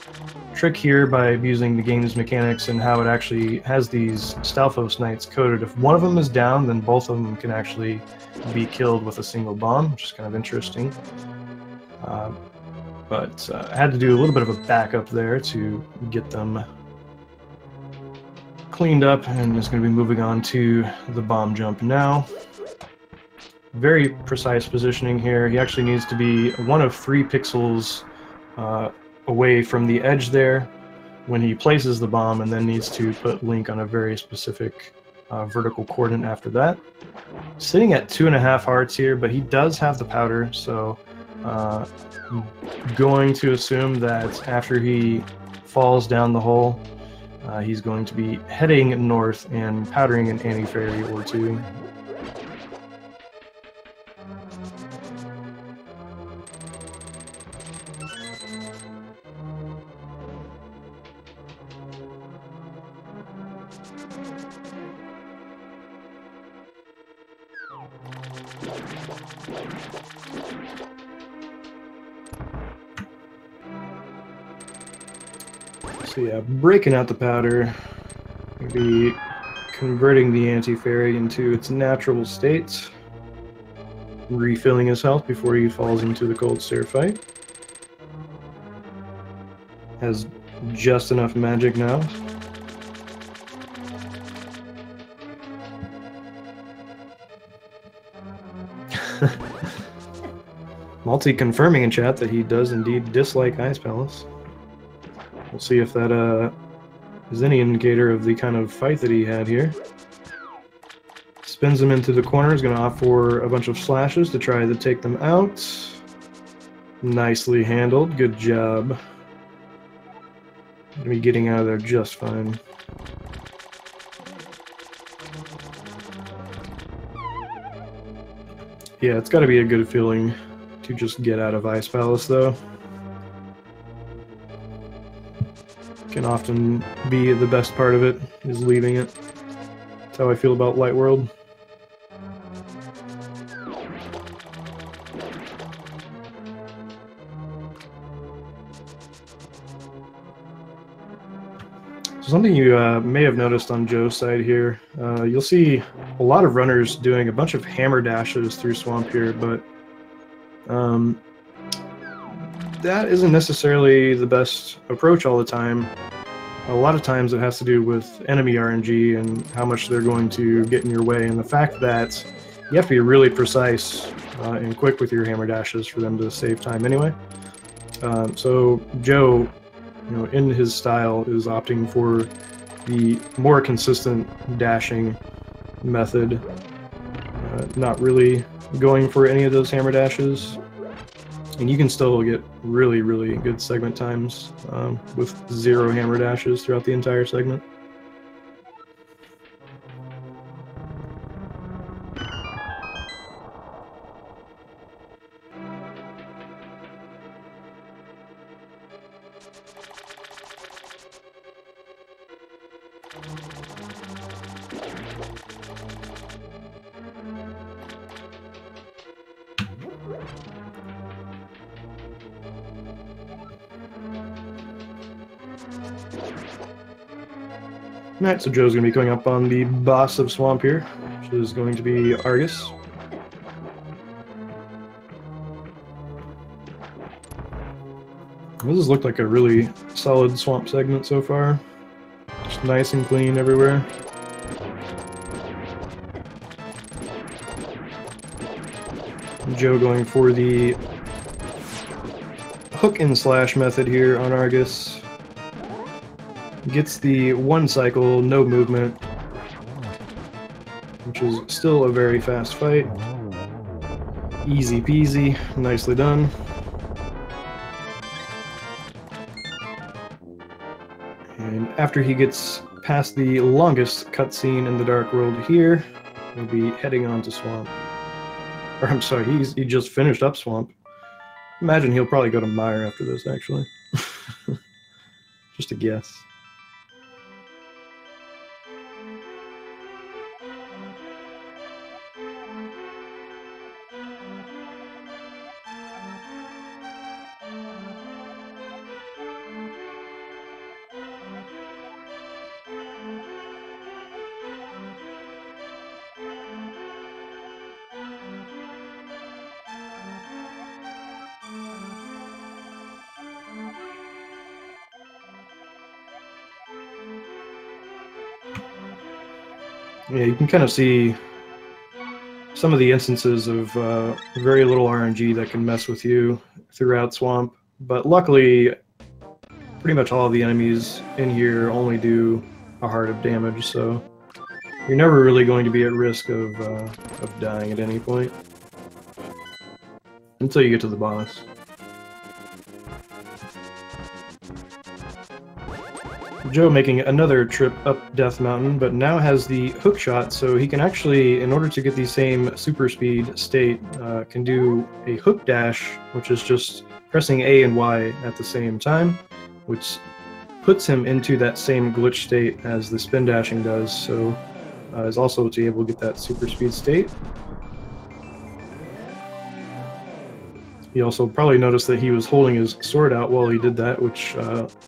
trick here by using the game's mechanics and how it actually has these Stalfos Knights coded. If one of them is down, then both of them can actually be killed with a single bomb, which is kind of interesting. But I had to do a little bit of a backup there to get them cleaned up, and it's going to be moving on to the bomb jump now. Very precise positioning here. He actually needs to be 1 of 3 pixels away from the edge there when he places the bomb, and then needs to put Link on a very specific vertical coordinate after that. Sitting at 2.5 hearts here, but he does have the powder, so I'm going to assume that after he falls down the hole, he's going to be heading north and powdering an anti-fairy or 2. So yeah, breaking out the powder, maybe converting the anti-fairy into its natural state, refilling his health before he falls into the cold stare fight. Has just enough magic now. MaltZi confirming in chat that he does indeed dislike Ice Palace. We'll see if that is any indicator of the kind of fight that he had here. Spins him into the corner, is going to opt for a bunch of slashes to try to take them out. Nicely handled, good job. Going to be getting out of there just fine. Yeah, it's got to be a good feeling to just get out of Ice Palace, though. Can often be the best part of it, is leaving it. That's how I feel about Light World. So something you may have noticed on Joe's side here, you'll see a lot of runners doing a bunch of hammer dashes through Swamp here, but that isn't necessarily the best approach all the time. A lot of times it has to do with enemy RNG and how much they're going to get in your way, and the fact that you have to be really precise and quick with your hammer dashes for them to save time anyway. So Joe, in his style, is opting for the more consistent dashing method, not really going for any of those hammer dashes. And you can still get really, really good segment times with 0 hammer dashes throughout the entire segment. Alright, so Joe's going to be coming up on the boss of Swamp here, which is going to be Argus. This has looked like a really solid Swamp segment so far. Just nice and clean everywhere. Joe going for the hook and slash method here on Argus. Gets the 1 cycle, no movement, which is still a very fast fight. Easy peasy, nicely done. And after he gets past the longest cutscene in the Dark World here, we'll be heading on to Swamp. Or I'm sorry, he just finished up Swamp. Imagine he'll probably go to Mire after this, actually. Just a guess. Yeah, you can kind of see some of the instances of very little RNG that can mess with you throughout Swamp, but luckily pretty much all of the enemies in here only do a heart of damage, so you're never really going to be at risk of dying at any point until you get to the boss. Joe making another trip up Death Mountain, but now has the hook shot, so he can actually, in order to get the same super speed state, can do a hook dash, which is just pressing A and Y at the same time, which puts him into that same glitch state as the spin dashing does, so is also to be able to get that super speed state. You also probably noticed that he was holding his sword out while he did that, which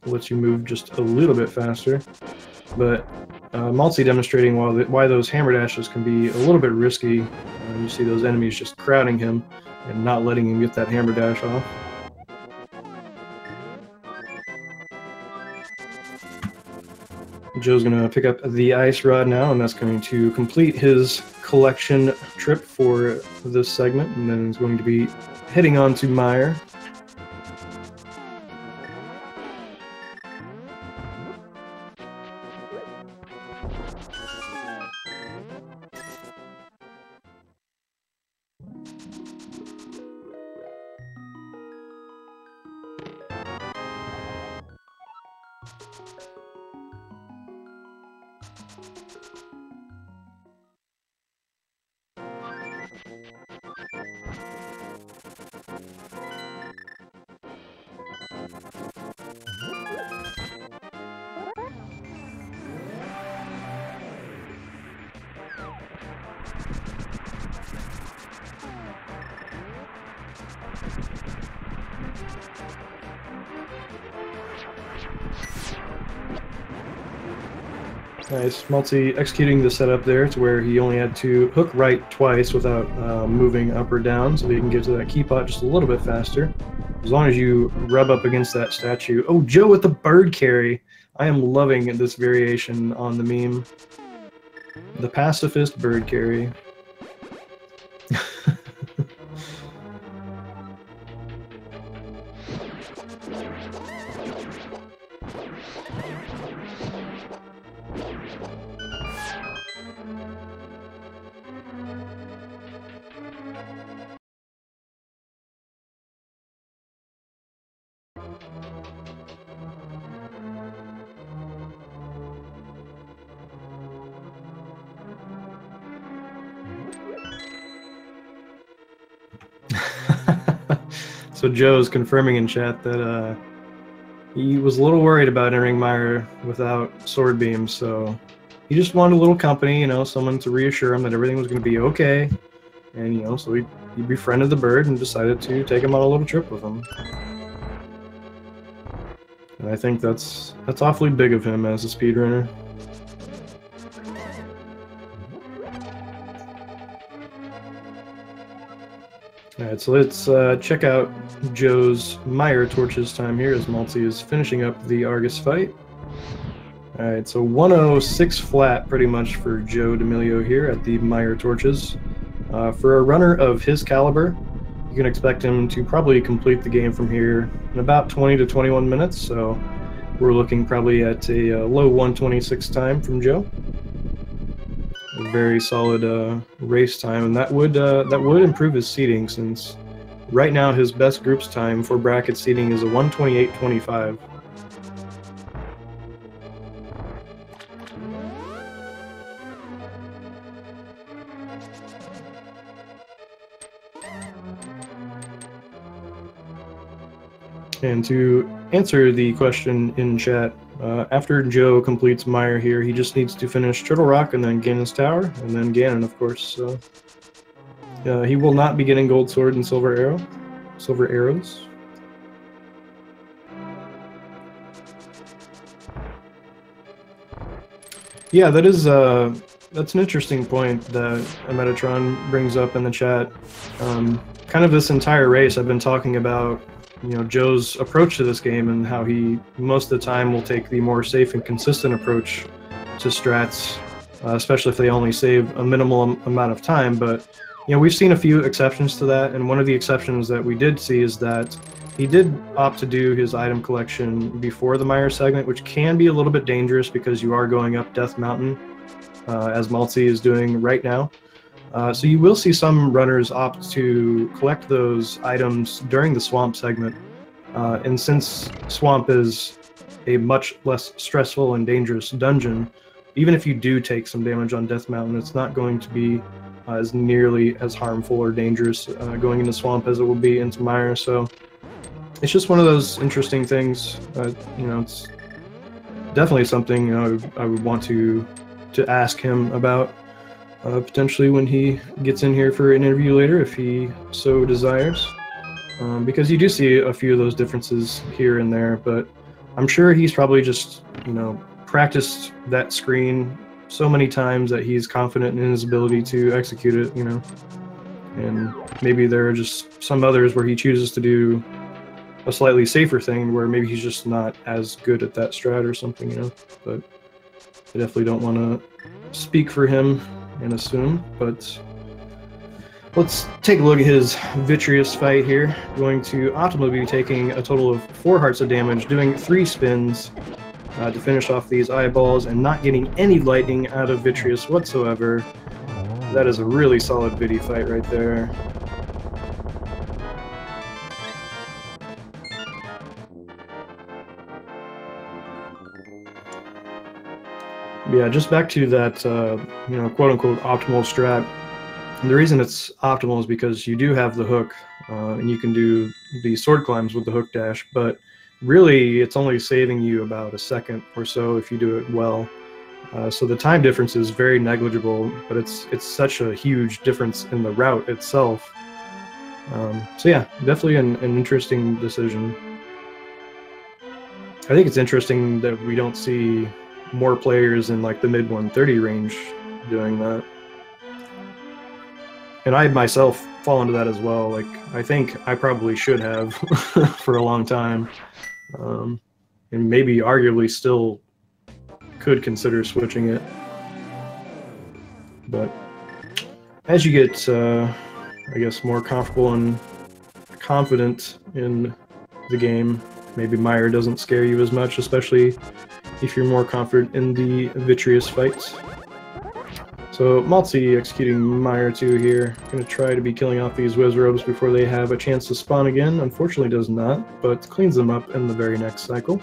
lets you move just a little bit faster. But MaltZi demonstrating why those hammer dashes can be a little bit risky. You see those enemies just crowding him and not letting him get that hammer dash off. Joe's going to pick up the ice rod now, and that's going to complete his collection trip for this segment, and then he's going to be heading on to Mire. Nice. MaltZi executing the setup there to where he only had to hook right twice without moving up or down, so he can get to that key pot just a little bit faster. As long as you rub up against that statue. Oh, Joe with the bird carry. I am loving this variation on the meme. The pacifist bird carry. So Joe's confirming in chat that he was a little worried about entering Mire without sword beams, so he just wanted a little company, you know, someone to reassure him that everything was going to be okay. And, you know, so he befriended the bird and decided to take him on a little trip with him. And I think that's awfully big of him as a speedrunner. Alright, so let's check out Joe's Mire torches time here as MaltZi is finishing up the Argus fight. Alright, so 106 flat pretty much for JoeDamillio here at the Mire torches. For a runner of his caliber, you can expect him to probably complete the game from here in about 20 to 21 minutes, so we're looking probably at a low 126 time from Joe. A very solid race time, and that would improve his seeding, since right now his best group's time for bracket seeding is a 128.25. And to answer the question in chat, after Joe completes Mire here, he just needs to finish Turtle Rock and then Ganon's Tower, and then Ganon, of course. So he will not be getting Gold Sword and Silver Arrows. Yeah, that's an interesting point that Metatron brings up in the chat. Kind of this entire race, I've been talking about, you know, Joe's approach to this game and how he most of the time will take the more safe and consistent approach to strats, especially if they only save a minimal amount of time. But, you know, we've seen a few exceptions to that, and one of the exceptions that we did see is that he did opt to do his item collection before the Mire segment, which can be a little bit dangerous because you are going up Death Mountain, as MaltZi is doing right now. So you will see some runners opt to collect those items during the Swamp segment, and since Swamp is a much less stressful and dangerous dungeon, even if you do take some damage on Death Mountain, it's not going to be as nearly as harmful or dangerous going into Swamp as it will be into Mire. So it's just one of those interesting things. You know, it's definitely something, you know, I would want to ask him about. Potentially when he gets in here for an interview later, if he so desires, because you do see a few of those differences here and there, but I'm sure he's probably just, you know, practiced that screen so many times that he's confident in his ability to execute it, you know, and maybe there are just some others where he chooses to do a slightly safer thing where maybe he's just not as good at that strat or something, you know, but I definitely don't want to speak for him and assume, but let's take a look at his Vitreous fight here. Going to optimally be taking a total of 4 hearts of damage, doing 3 spins to finish off these eyeballs, and not getting any lightning out of Vitreous whatsoever. That is a really solid Vidi fight right there. Yeah, just back to that, you know, quote-unquote optimal strat. And the reason it's optimal is because you do have the hook, and you can do the sword climbs with the hook dash, but really it's only saving you about a second or so if you do it well. So the time difference is very negligible, but it's such a huge difference in the route itself. So yeah, definitely an interesting decision. I think it's interesting that we don't see more players in like the mid 130 range doing that. And I myself fall into that as well. Like, I think I probably should have for a long time, and maybe arguably still could consider switching it. But as you get, I guess, more comfortable and confident in the game, maybe Meyer doesn't scare you as much, especially if you're more confident in the Vitreous fights. So MaltZi executing Meyer 2 here. Going to try to be killing off these Wizzrobes before they have a chance to spawn again. Unfortunately does not, but cleans them up in the very next cycle.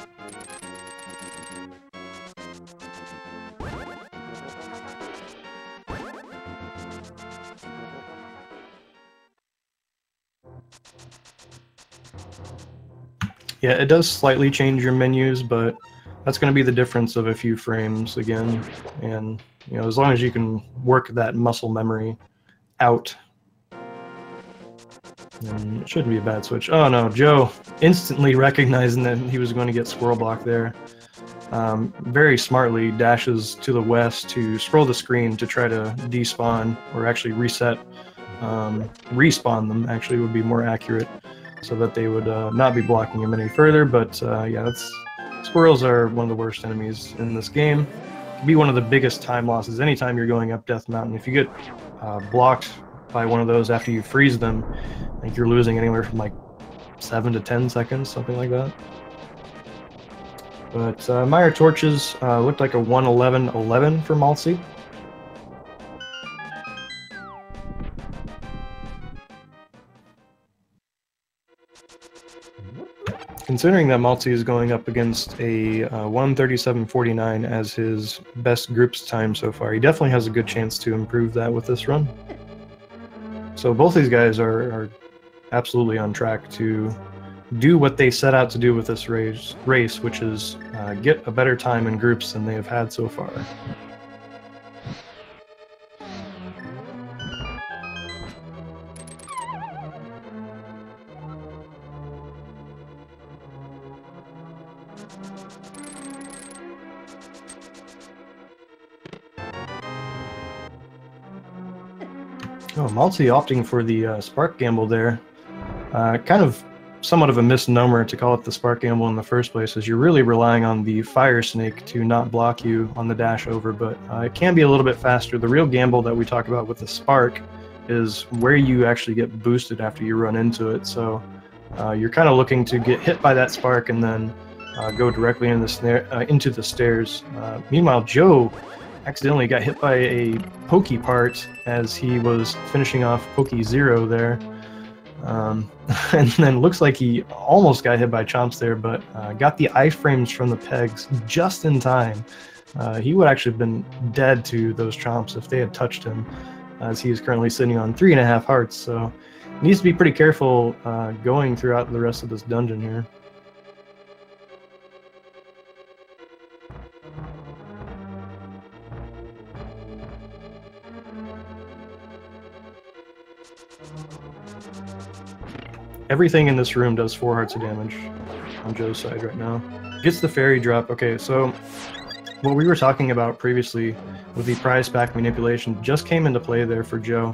Yeah, it does slightly change your menus, but that's going to be the difference of a few frames again. And you know, as long as you can work that muscle memory out, then it shouldn't be a bad switch. Oh no, Joe instantly recognizing that he was going to get Squirrel Block there. Very smartly dashes to the west to scroll the screen to try to despawn, or actually reset, respawn them actually would be more accurate, so that they would not be blocking him any further. But yeah, squirrels are one of the worst enemies in this game. Can be one of the biggest time losses anytime you're going up Death Mountain. If you get blocked by one of those after you freeze them, I think you're losing anywhere from like 7 to 10 seconds, something like that. But Meyer Torches looked like a 1:11:11 for MaltZi. Considering that MaltZi is going up against a 1:37:49 as his best group's time so far, he definitely has a good chance to improve that with this run. So both these guys are absolutely on track to do what they set out to do with this race, which is get a better time in groups than they have had so far. Oh, MaltZi opting for the Spark Gamble there. Kind of somewhat of a misnomer to call it the Spark Gamble in the first place, as you're really relying on the Fire Snake to not block you on the dash over, but it can be a little bit faster. The real gamble that we talk about with the Spark is where you actually get boosted after you run into it. So you're kind of looking to get hit by that Spark and then go directly into the stairs. Meanwhile, Joe accidentally got hit by a Pokey part as he was finishing off Pokey 0 there. And then looks like he almost got hit by Chomps there, but got the iframes from the pegs just in time. He would actually have been dead to those Chomps if they had touched him, as he is currently sitting on 3.5 hearts, so needs to be pretty careful going throughout the rest of this dungeon here. Everything in this room does 4 hearts of damage on Joe's side right now. Gets the fairy drop. Okay, so what we were talking about previously with the prize pack manipulation just came into play there for Joe.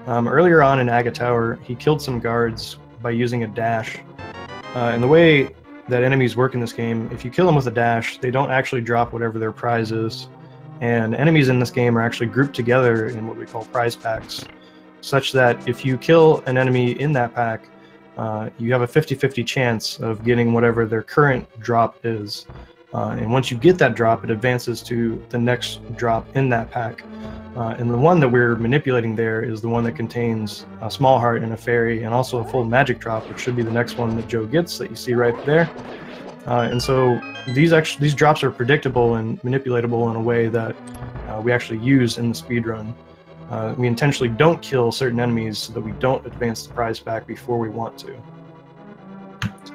Earlier on in Aga Tower, he killed some guards by using a dash. And the way that enemies work in this game, if you kill them with a dash, they don't actually drop whatever their prize is. And enemies in this game are actually grouped together in what we call prize packs, such that if you kill an enemy in that pack, you have a 50-50 chance of getting whatever their current drop is. And once you get that drop, it advances to the next drop in that pack. And the one that we're manipulating there is the one that contains a small heart and a fairy, and also a full magic drop, which should be the next one that Joe gets that you see right there. And so these drops are predictable and manipulatable in a way that we actually use in the speedrun. We intentionally don't kill certain enemies so that we don't advance the prize pack before we want to.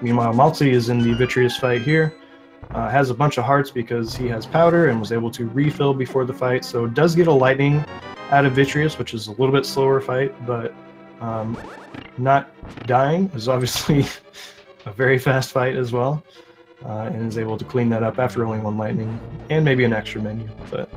Meanwhile, MaltZi is in the Vitreous fight here. Has a bunch of hearts because he has powder and was able to refill before the fight, so does get a lightning out of Vitreous, which is a little bit slower fight, but not dying is obviously a very fast fight as well. and is able to clean that up after only one lightning, and maybe an extra menu. But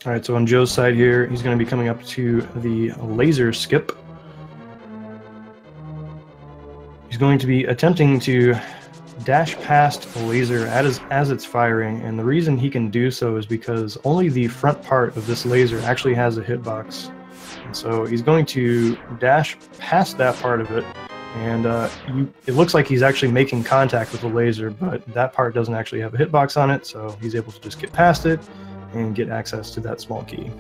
all right, so on Joe's side here, he's going to be coming up to the laser skip. He's going to be attempting to dash past the laser as it's firing, and the reason he can do so is because only the front part of this laser actually has a hitbox. And so he's going to dash past that part of it, and it looks like he's actually making contact with the laser, but that part doesn't actually have a hitbox on it, so he's able to just get past it and get access to that small key.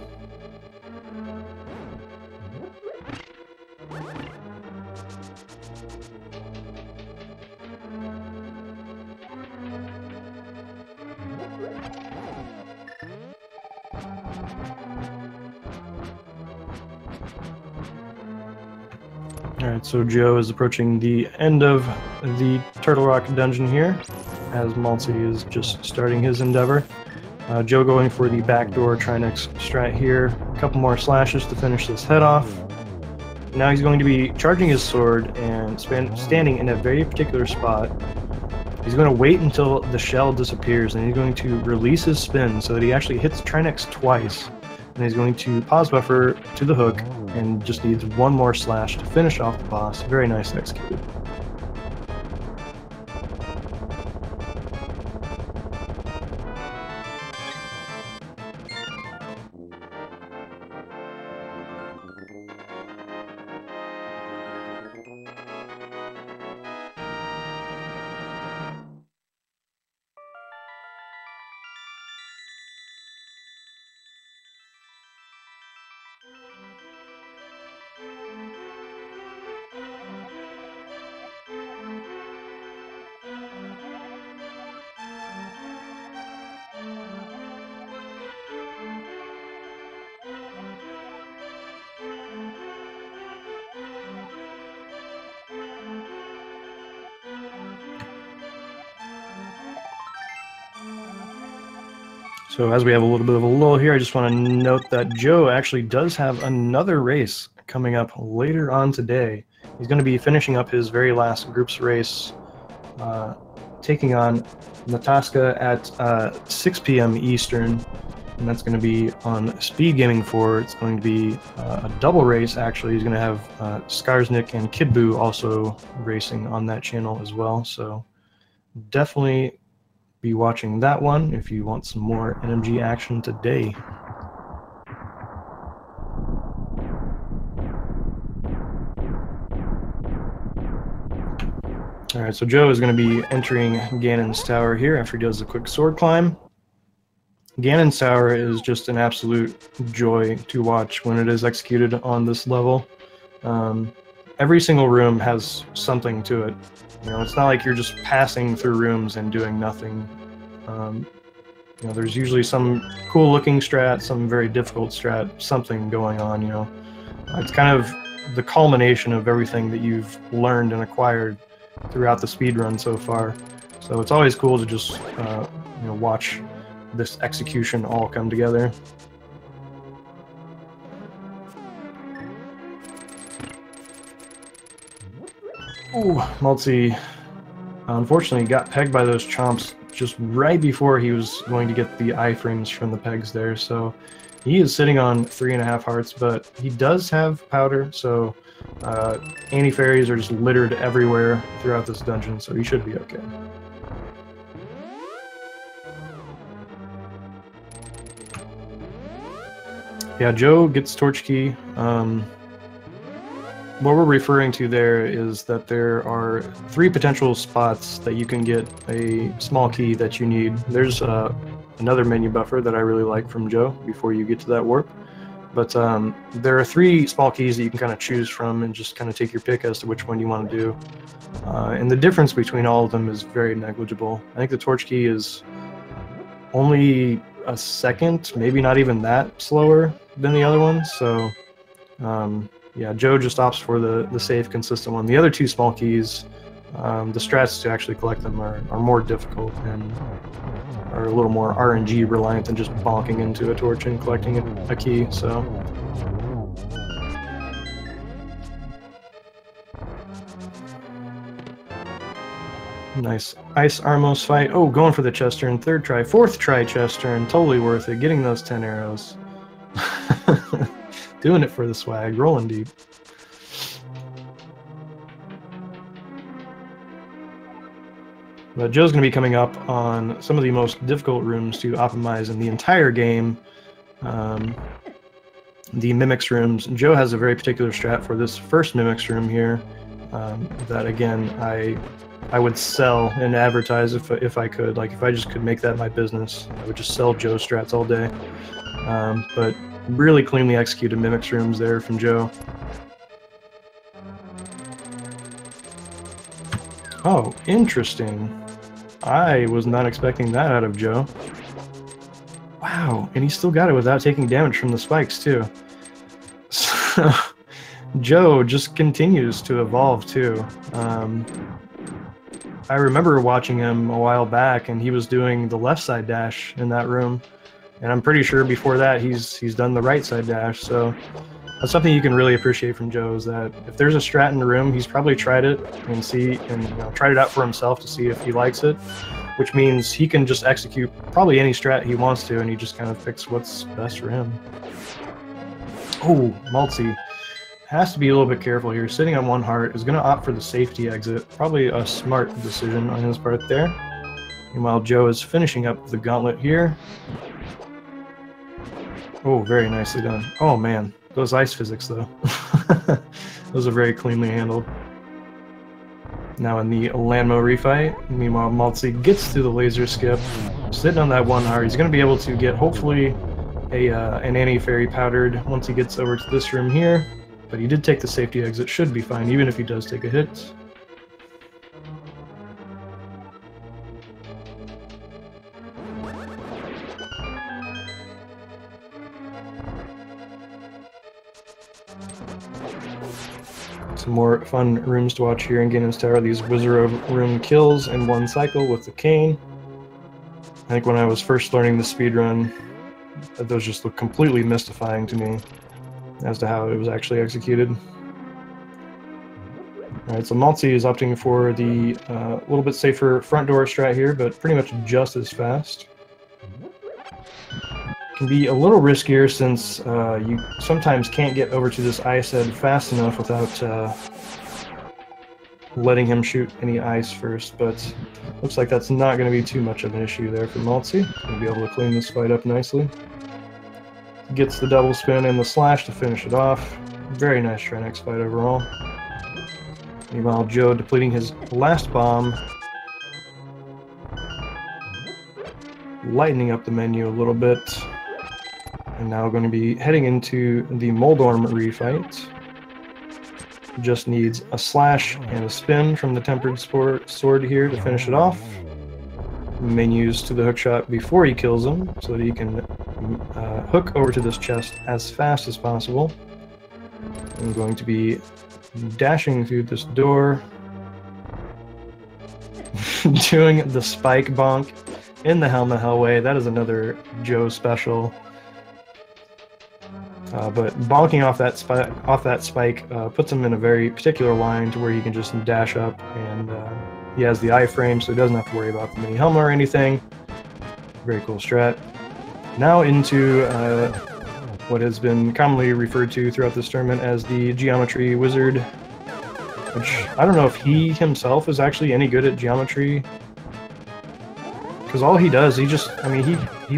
Alright, so Joe is approaching the end of the Turtle Rock dungeon here, as MaltZi is just starting his endeavor. Joe going for the backdoor Trinex strat here. A couple more slashes to finish this head off. Now he's going to be charging his sword and standing in a very particular spot. He's going to wait until the shell disappears, and he's going to release his spin so that he actually hits Trinex twice. And he's going to pause buffer to the hook and just needs one more slash to finish off the boss. Very nice executed. So as we have a little bit of a lull here, I just want to note that Joe actually does have another race coming up later on today. He's going to be finishing up his very last groups race, taking on Natasha at 6 p.m. Eastern, and that's going to be on Speed Gaming 4. It's going to be a double race, actually. He's going to have Skarsnik and Kid Buu also racing on that channel as well, so definitely be watching that one if you want some more NMG action today. Alright, so Joe is going to be entering Ganon's Tower here after he does a quick sword climb. Ganon's Tower is just an absolute joy to watch when it is executed on this level. Every single room has something to it. You know, it's not like you're just passing through rooms and doing nothing. You know, there's usually some cool looking strat, some very difficult strat, something going on, you know. It's kind of the culmination of everything that you've learned and acquired throughout the speedrun so far. So it's always cool to just, you know, watch this execution all come together. Ooh, MaltZi unfortunately got pegged by those chomps just right before he was going to get the iframes from the pegs there, so he is sitting on 3.5 hearts, but he does have powder, so anti-fairies are just littered everywhere throughout this dungeon, so he should be okay. Yeah, Joe gets Torch Key. What we're referring to there is that there are 3 potential spots that you can get a small key that you need. There's another menu buffer that I really like from Joe before you get to that warp. But there are 3 small keys that you can kind of choose from and just kind of take your pick as to which one you want to do. And the difference between all of them is very negligible. I think the Torch Key is only a second, maybe not even that slower than the other ones. So yeah, Joe just opts for the safe, consistent one. The other 2 small keys The strats to actually collect them are more difficult and are a little more RNG reliant than just bonking into a torch and collecting a key, so... Nice Ice Armos fight. Oh, going for the chest turn. Third try. Fourth try chest turn. Totally worth it. Getting those 10 arrows. Doing it for the swag. Rolling deep. But Joe's going to be coming up on some of the most difficult rooms to optimize in the entire game. The Mimics rooms. Joe has a very particular strat for this first Mimics room here. That, again, I would sell and advertise if I could. Like, if I just could make that my business, I would just sell Joe strats all day. But really cleanly executed Mimics rooms there from Joe. Oh, interesting. I was not expecting that out of Joe. Wow, and he still got it without taking damage from the spikes, too. So, Joe just continues to evolve, too. I remember watching him a while back, and he was doing the left side dash in that room. And I'm pretty sure before that he's done the right side dash, so that's something you can really appreciate from Joe, is that if there's a strat in the room, he's probably tried it and tried it out for himself to see if he likes it, which means he can just execute probably any strat he wants to, and he just kind of picks what's best for him. Oh, MaltZi has to be a little bit careful here. Sitting on one heart, is going to opt for the safety exit. Probably a smart decision on his part there. Meanwhile, Joe is finishing up the gauntlet here. Oh, very nicely done. Oh man, those ice physics though. Those are very cleanly handled. Now in the Landmo refight, meanwhile MaltZi gets to the laser skip, sitting on that one heart. He's going to be able to get hopefully an anti-fairy powdered once he gets over to this room here, but he did take the safety exit, should be fine even if he does take a hit. Some more fun rooms to watch here in Ganon's Tower. These Wizard room kills in one cycle with the cane. I think when I was first learning the speedrun, those just looked completely mystifying to me as to how it was actually executed. Alright, so MaltZi is opting for the little bit safer front door strat here, but pretty much just as fast. Can be a little riskier since you sometimes can't get over to this ice head fast enough without letting him shoot any ice first, but looks like that's not going to be too much of an issue there for MaltZi. Going to be able to clean this fight up nicely. Gets the double spin and the slash to finish it off. Very nice Trinex fight overall. Meanwhile, Joe depleting his last bomb. Lightening up the menu a little bit. And now going to be heading into the Moldorm refight. Just needs a slash and a spin from the Tempered Sword here to finish it off. Menus to the hookshot before he kills him, so that he can hook over to this chest as fast as possible. I'm going to be dashing through this door, doing the spike bonk in the Helma Hellway. That is another Joe special. But bonking off that spike puts him in a very particular line to where he can just dash up, and he has the iframe, so he doesn't have to worry about the mini Helma or anything. Very cool strat. Now into what has been commonly referred to throughout this tournament as the Geometry Wizard, which I don't know if he himself is actually any good at geometry, because all he does, he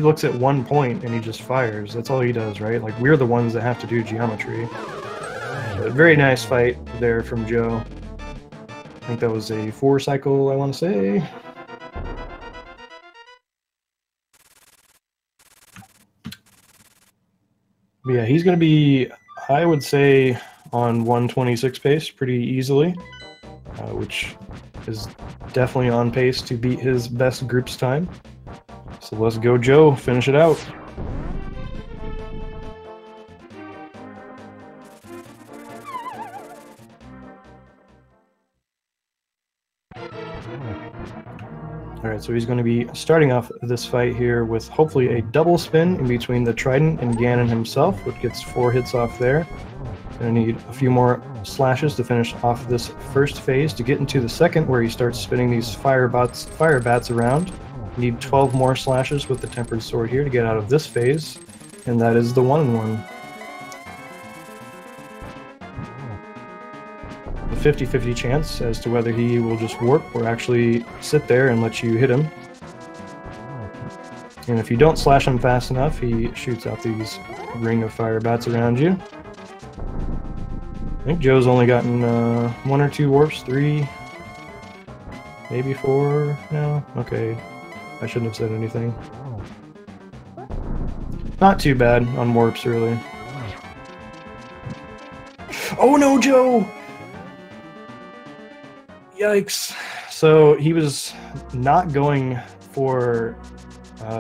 looks at one point and he just fires. That's all he does, right? Like, we're the ones that have to do geometry. But very nice fight there from Joe. I think that was a 4 cycle, I want to say. But yeah, he's going to be, I would say, on 126 pace pretty easily, which is definitely on pace to beat his best group's time. So let's go, Joe. Finish it out. Alright, so he's going to be starting off this fight here with hopefully a double spin in between the Trident and Ganon himself, which gets 4 hits off there. Going to need a few more slashes to finish off this first phase to get into the second, where he starts spinning these fire bats around. Need 12 more slashes with the Tempered Sword here to get out of this phase, and that is the 1-1. A 50-50 chance as to whether he will just warp or actually sit there and let you hit him. And if you don't slash him fast enough, he shoots out these ring of fire bats around you. I think Joe's only gotten 1 or 2 warps, 3, maybe 4 now. Okay, I shouldn't have said anything. Not too bad on warps, really. Oh no, Joe! Yikes. So he was not going for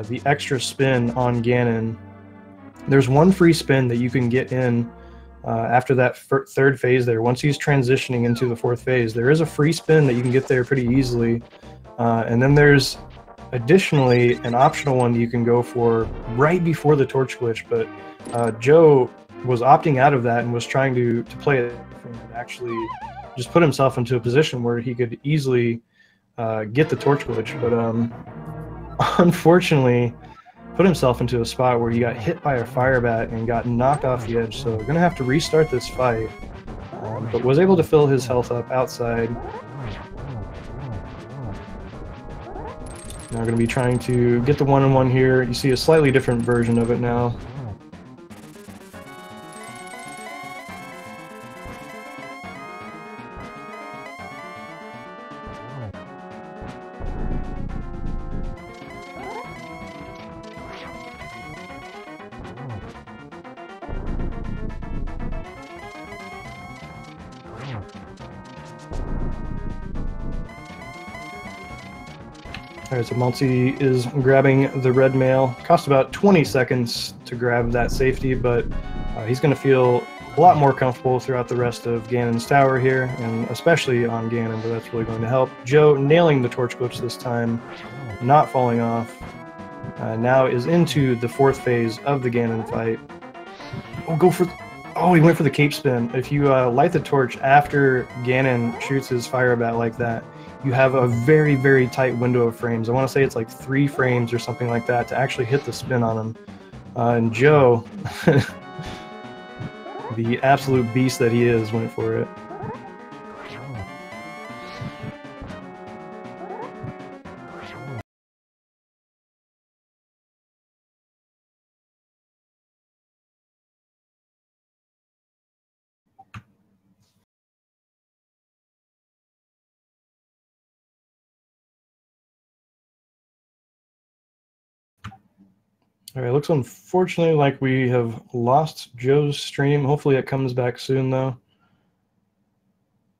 the extra spin on Ganon. There's one free spin that you can get in after that third phase there. Once he's transitioning into the 4th phase, there is a free spin that you can get there pretty easily. And then there's additionally an optional one that you can go for right before the torch glitch, but Joe was opting out of that and was trying to play it and actually just put himself into a position where he could easily get the torch glitch, but unfortunately put himself into a spot where he got hit by a fire bat and got knocked off the edge, so we're going to have to restart this fight, but was able to fill his health up outside. Now we're going to be trying to get the 1-on-1 here. You see a slightly different version of it now. Alright, so MaltZi is grabbing the red mail. Cost about 20 seconds to grab that safety, but he's going to feel a lot more comfortable throughout the rest of Ganon's tower here, and especially on Ganon, but that's really going to help. Joe nailing the torch glitch this time, not falling off. Now is into the 4th phase of the Ganon fight. Oh, he went for the cape spin. If you light the torch after Ganon shoots his fire bat like that, you have a very, very tight window of frames. I want to say it's like 3 frames or something like that to actually hit the spin on him. And Joe, the absolute beast that he is, went for it. All right, looks unfortunately like we have lost Joe's stream. Hopefully it comes back soon, though.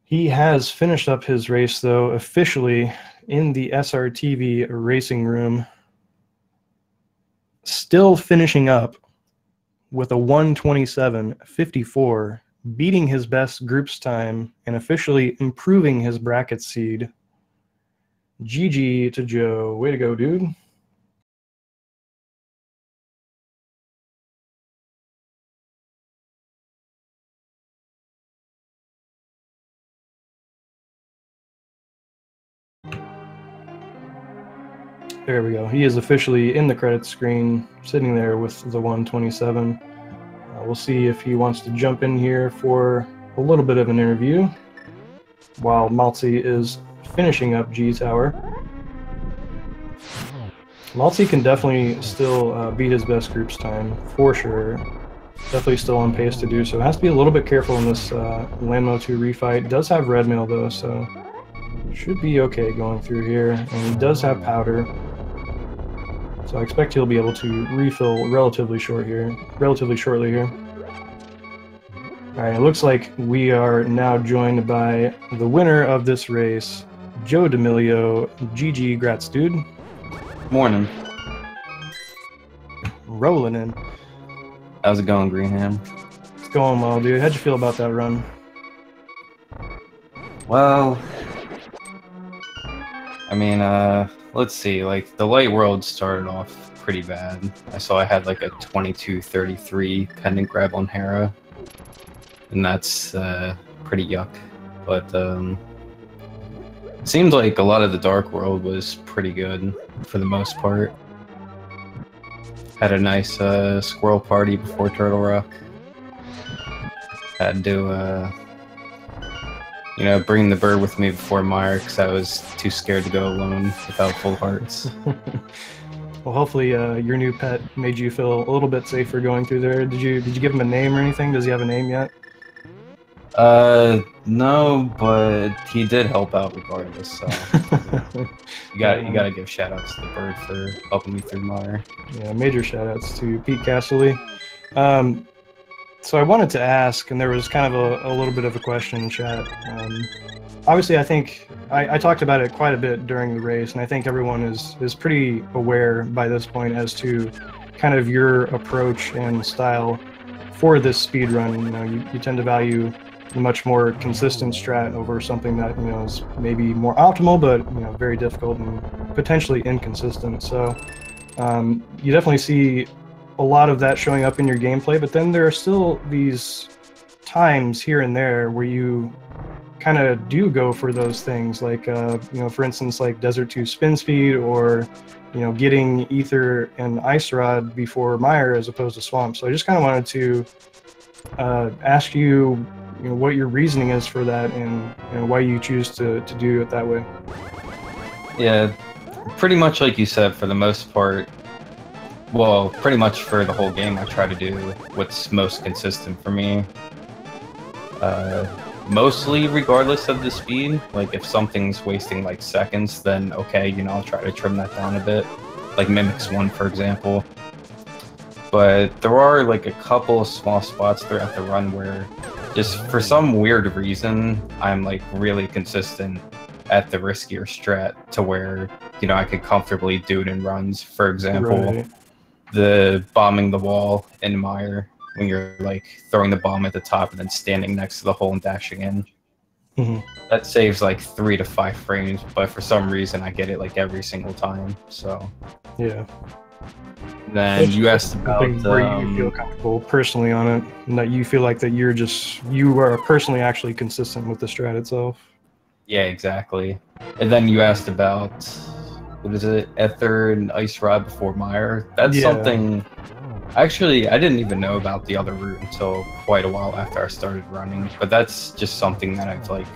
He has finished up his race, though, officially in the SRTV racing room. Still finishing up with a 1:27.54, beating his best group's time and officially improving his bracket seed. GG to Joe. Way to go, dude. There we go. He is officially in the credits screen, sitting there with the 1:27. We'll see if he wants to jump in here for a little bit of an interview while MaltZi is finishing up G Tower. MaltZi can definitely still beat his best group's time, for sure. Definitely still on pace to do so. Has to be a little bit careful in this Landmo 2 refight. Does have red mail, though, so should be okay going through here. And he does have powder, so I expect he'll be able to refill relatively shortly here. Alright, it looks like we are now joined by the winner of this race, JoeDamillio. GG, grats, dude. Morning. Rolling in. How's it going, Greenham? It's going well, dude. How'd you feel about that run? Well, I mean, let's see. Like the light world started off pretty bad. I saw I had like a 2233 pendant grab on Hera, and that's pretty yuck. But it seemed like a lot of the dark world was pretty good for the most part. Had a nice squirrel party before Turtle Rock. Had to you know, bring the bird with me before Meyer because I was too scared to go alone without full hearts. Well, hopefully your new pet made you feel a little bit safer going through there. Did you give him a name or anything? Does he have a name yet? No, but he did help out regardless. So you gotta give shout outs to the bird for helping me through Meyer. Yeah, major shout outs to Pete Casserly. So I wanted to ask, and there was kind of a little bit of a question in chat. Obviously, I think I talked about it quite a bit during the race, and I think everyone is pretty aware by this point as to kind of your approach and style for this speed run. You know, you tend to value a much more consistent strat over something that, you know, is maybe more optimal, but, you know, very difficult and potentially inconsistent. So you definitely see a lot of that showing up in your gameplay, but then there are still these times here and there where you kind of do go for those things, like you know, for instance, like Desert 2 spin speed, or, you know, getting Ether and Ice Rod before Mire as opposed to Swamp. So I just kind of wanted to ask you, you know, what your reasoning is for that, and, you know, why you choose to do it that way. Yeah, pretty much like you said, for the most part. Well, pretty much for the whole game, I try to do what's most consistent for me. Mostly regardless of the speed. Like, if something's wasting, like, seconds, then okay, you know, I'll try to trim that down a bit. Like Mimics 1, for example. But there are, like, a couple of small spots throughout the run where, just for some weird reason, I'm, like, really consistent at the riskier strat to where, you know, I could comfortably do it in runs. For example... Right. The bombing the wall in Mire, when you're like throwing the bomb at the top and then standing next to the hole and dashing in. Mm-hmm. That saves like 3 to 5 frames, but for some reason I get it like every single time. So yeah. Then you asked about where you feel comfortable personally on it, and that you feel like that you are personally actually consistent with the strat itself. Yeah, exactly. And then you asked about, what is it, Ether and Ice Rod before Mire. That's something, actually, I didn't even know about the other route until quite a while after I started running, but that's just something that I've like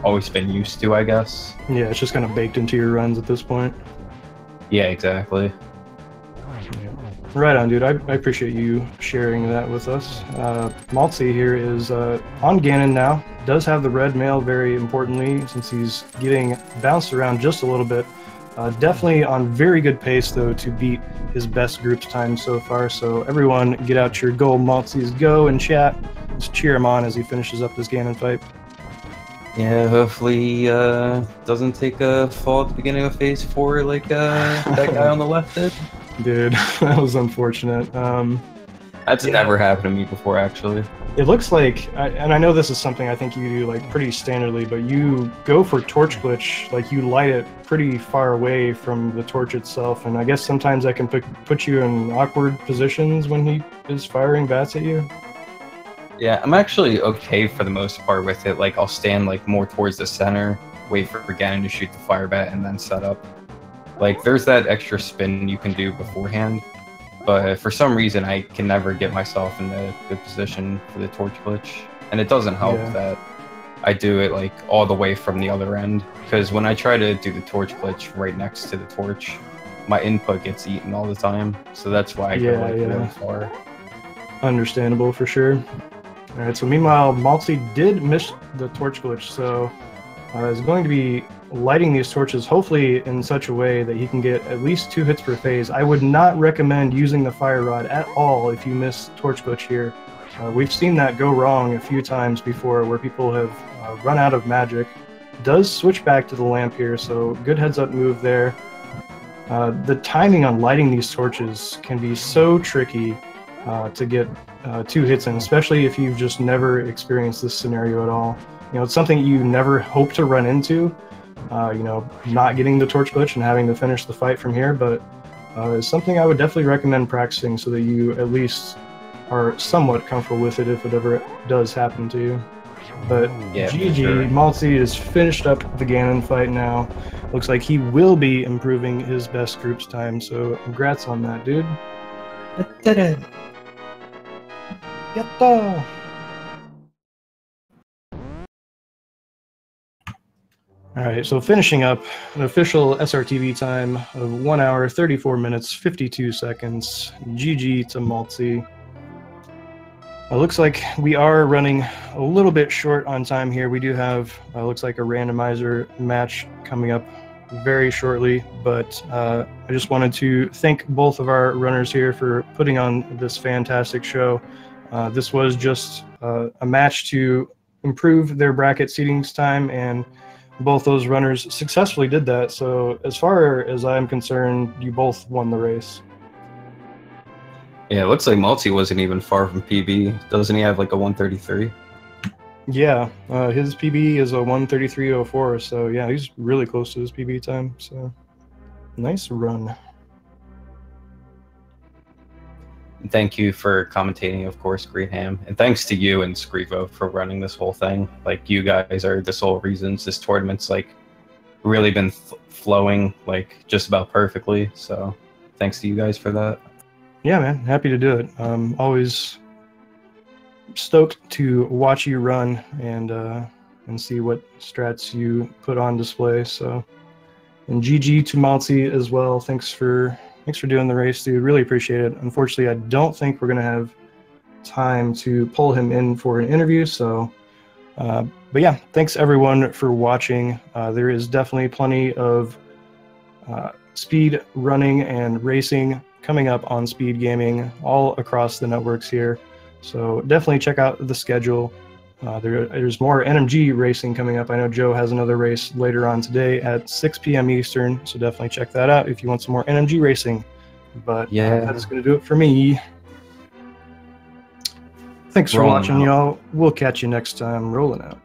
always been used to, I guess. Yeah, it's just kind of baked into your runs at this point. Yeah, exactly. Right on, dude. I appreciate you sharing that with us. MaltZi here is on Ganon now. Does have the red mail, very importantly, since he's getting bounced around just a little bit. Definitely on very good pace, though, to beat his best group's time so far. So everyone, get out your goal MaltZi's go and chat. Let's cheer him on as he finishes up this Ganon fight. Yeah, hopefully he doesn't take a fall at the beginning of Phase 4 like that guy on the left did. Dude, that was unfortunate. That's never happened to me before, actually. It looks like, and I know this is something I think you do like pretty standardly, but you go for torch glitch, like you light it pretty far away from the torch itself, and I guess sometimes that can put you in awkward positions when he is firing bats at you. Yeah, I'm actually okay for the most part with it. Like, I'll stand like more towards the center, wait for Ganon to shoot the fire bat, and then set up. Like, there's that extra spin you can do beforehand, but for some reason I can never get myself in a good position for the torch glitch. And it doesn't help that I do it like all the way from the other end, because when I try to do the torch glitch right next to the torch, my input gets eaten all the time. So that's why I go like really far. Understandable for sure. Alright, so meanwhile, MaltZi did miss the torch glitch, so is going to be lighting these torches hopefully in such a way that he can get at least 2 hits per phase. I would not recommend using the fire rod at all if you miss torch glitch here. We've seen that go wrong a few times before where people have run out of magic. Does switch back to the lamp here, so good heads up move there. The timing on lighting these torches can be so tricky to get 2 hits in, especially if you've just never experienced this scenario at all. You know, it's something you never hope to run into, you know, not getting the torch glitch and having to finish the fight from here, but it's something I would definitely recommend practicing so that you at least are somewhat comfortable with it if it ever does happen to you. But Yeah, GG, sure. MaltZi has finished up the Ganon fight now. Looks like he will be improving his best groups time, so congrats on that, dude. Yatta! Alright, so finishing up, an official SRTV time of 1 hour, 34 minutes, 52 seconds. GG to MaltZi. It looks like we are running a little bit short on time here. We do have, looks like a randomizer match coming up very shortly, but I just wanted to thank both of our runners here for putting on this fantastic show. This was just a match to improve their bracket seedings time, and both those runners successfully did that. So as far as I'm concerned, you both won the race. Yeah, it looks like MaltZi wasn't even far from PB. Doesn't he have like a 133? Yeah, his PB is a 1:33.04, so yeah, he's really close to his PB time. So nice run. And thank you for commentating, of course, Greenham. And thanks to you and Scrivo for running this whole thing. Like, you guys are the sole reasons this tournament's like really been flowing like just about perfectly. So thanks to you guys for that. Yeah, man, happy to do it. Always stoked to watch you run and see what strats you put on display. So, and GG to MaltZi as well. Thanks for doing the race, dude. Really appreciate it. Unfortunately, I don't think we're gonna have time to pull him in for an interview. So, but yeah, thanks everyone for watching. There is definitely plenty of speed running and racing coming up on Speed Gaming all across the networks here. So definitely check out the schedule. There's more NMG racing coming up. I know Joe has another race later on today at 6 p.m. Eastern, so definitely check that out if you want some more NMG racing. But yeah, that is going to do it for me. Thanks for watching, y'all. We'll catch you next time. Rolling out.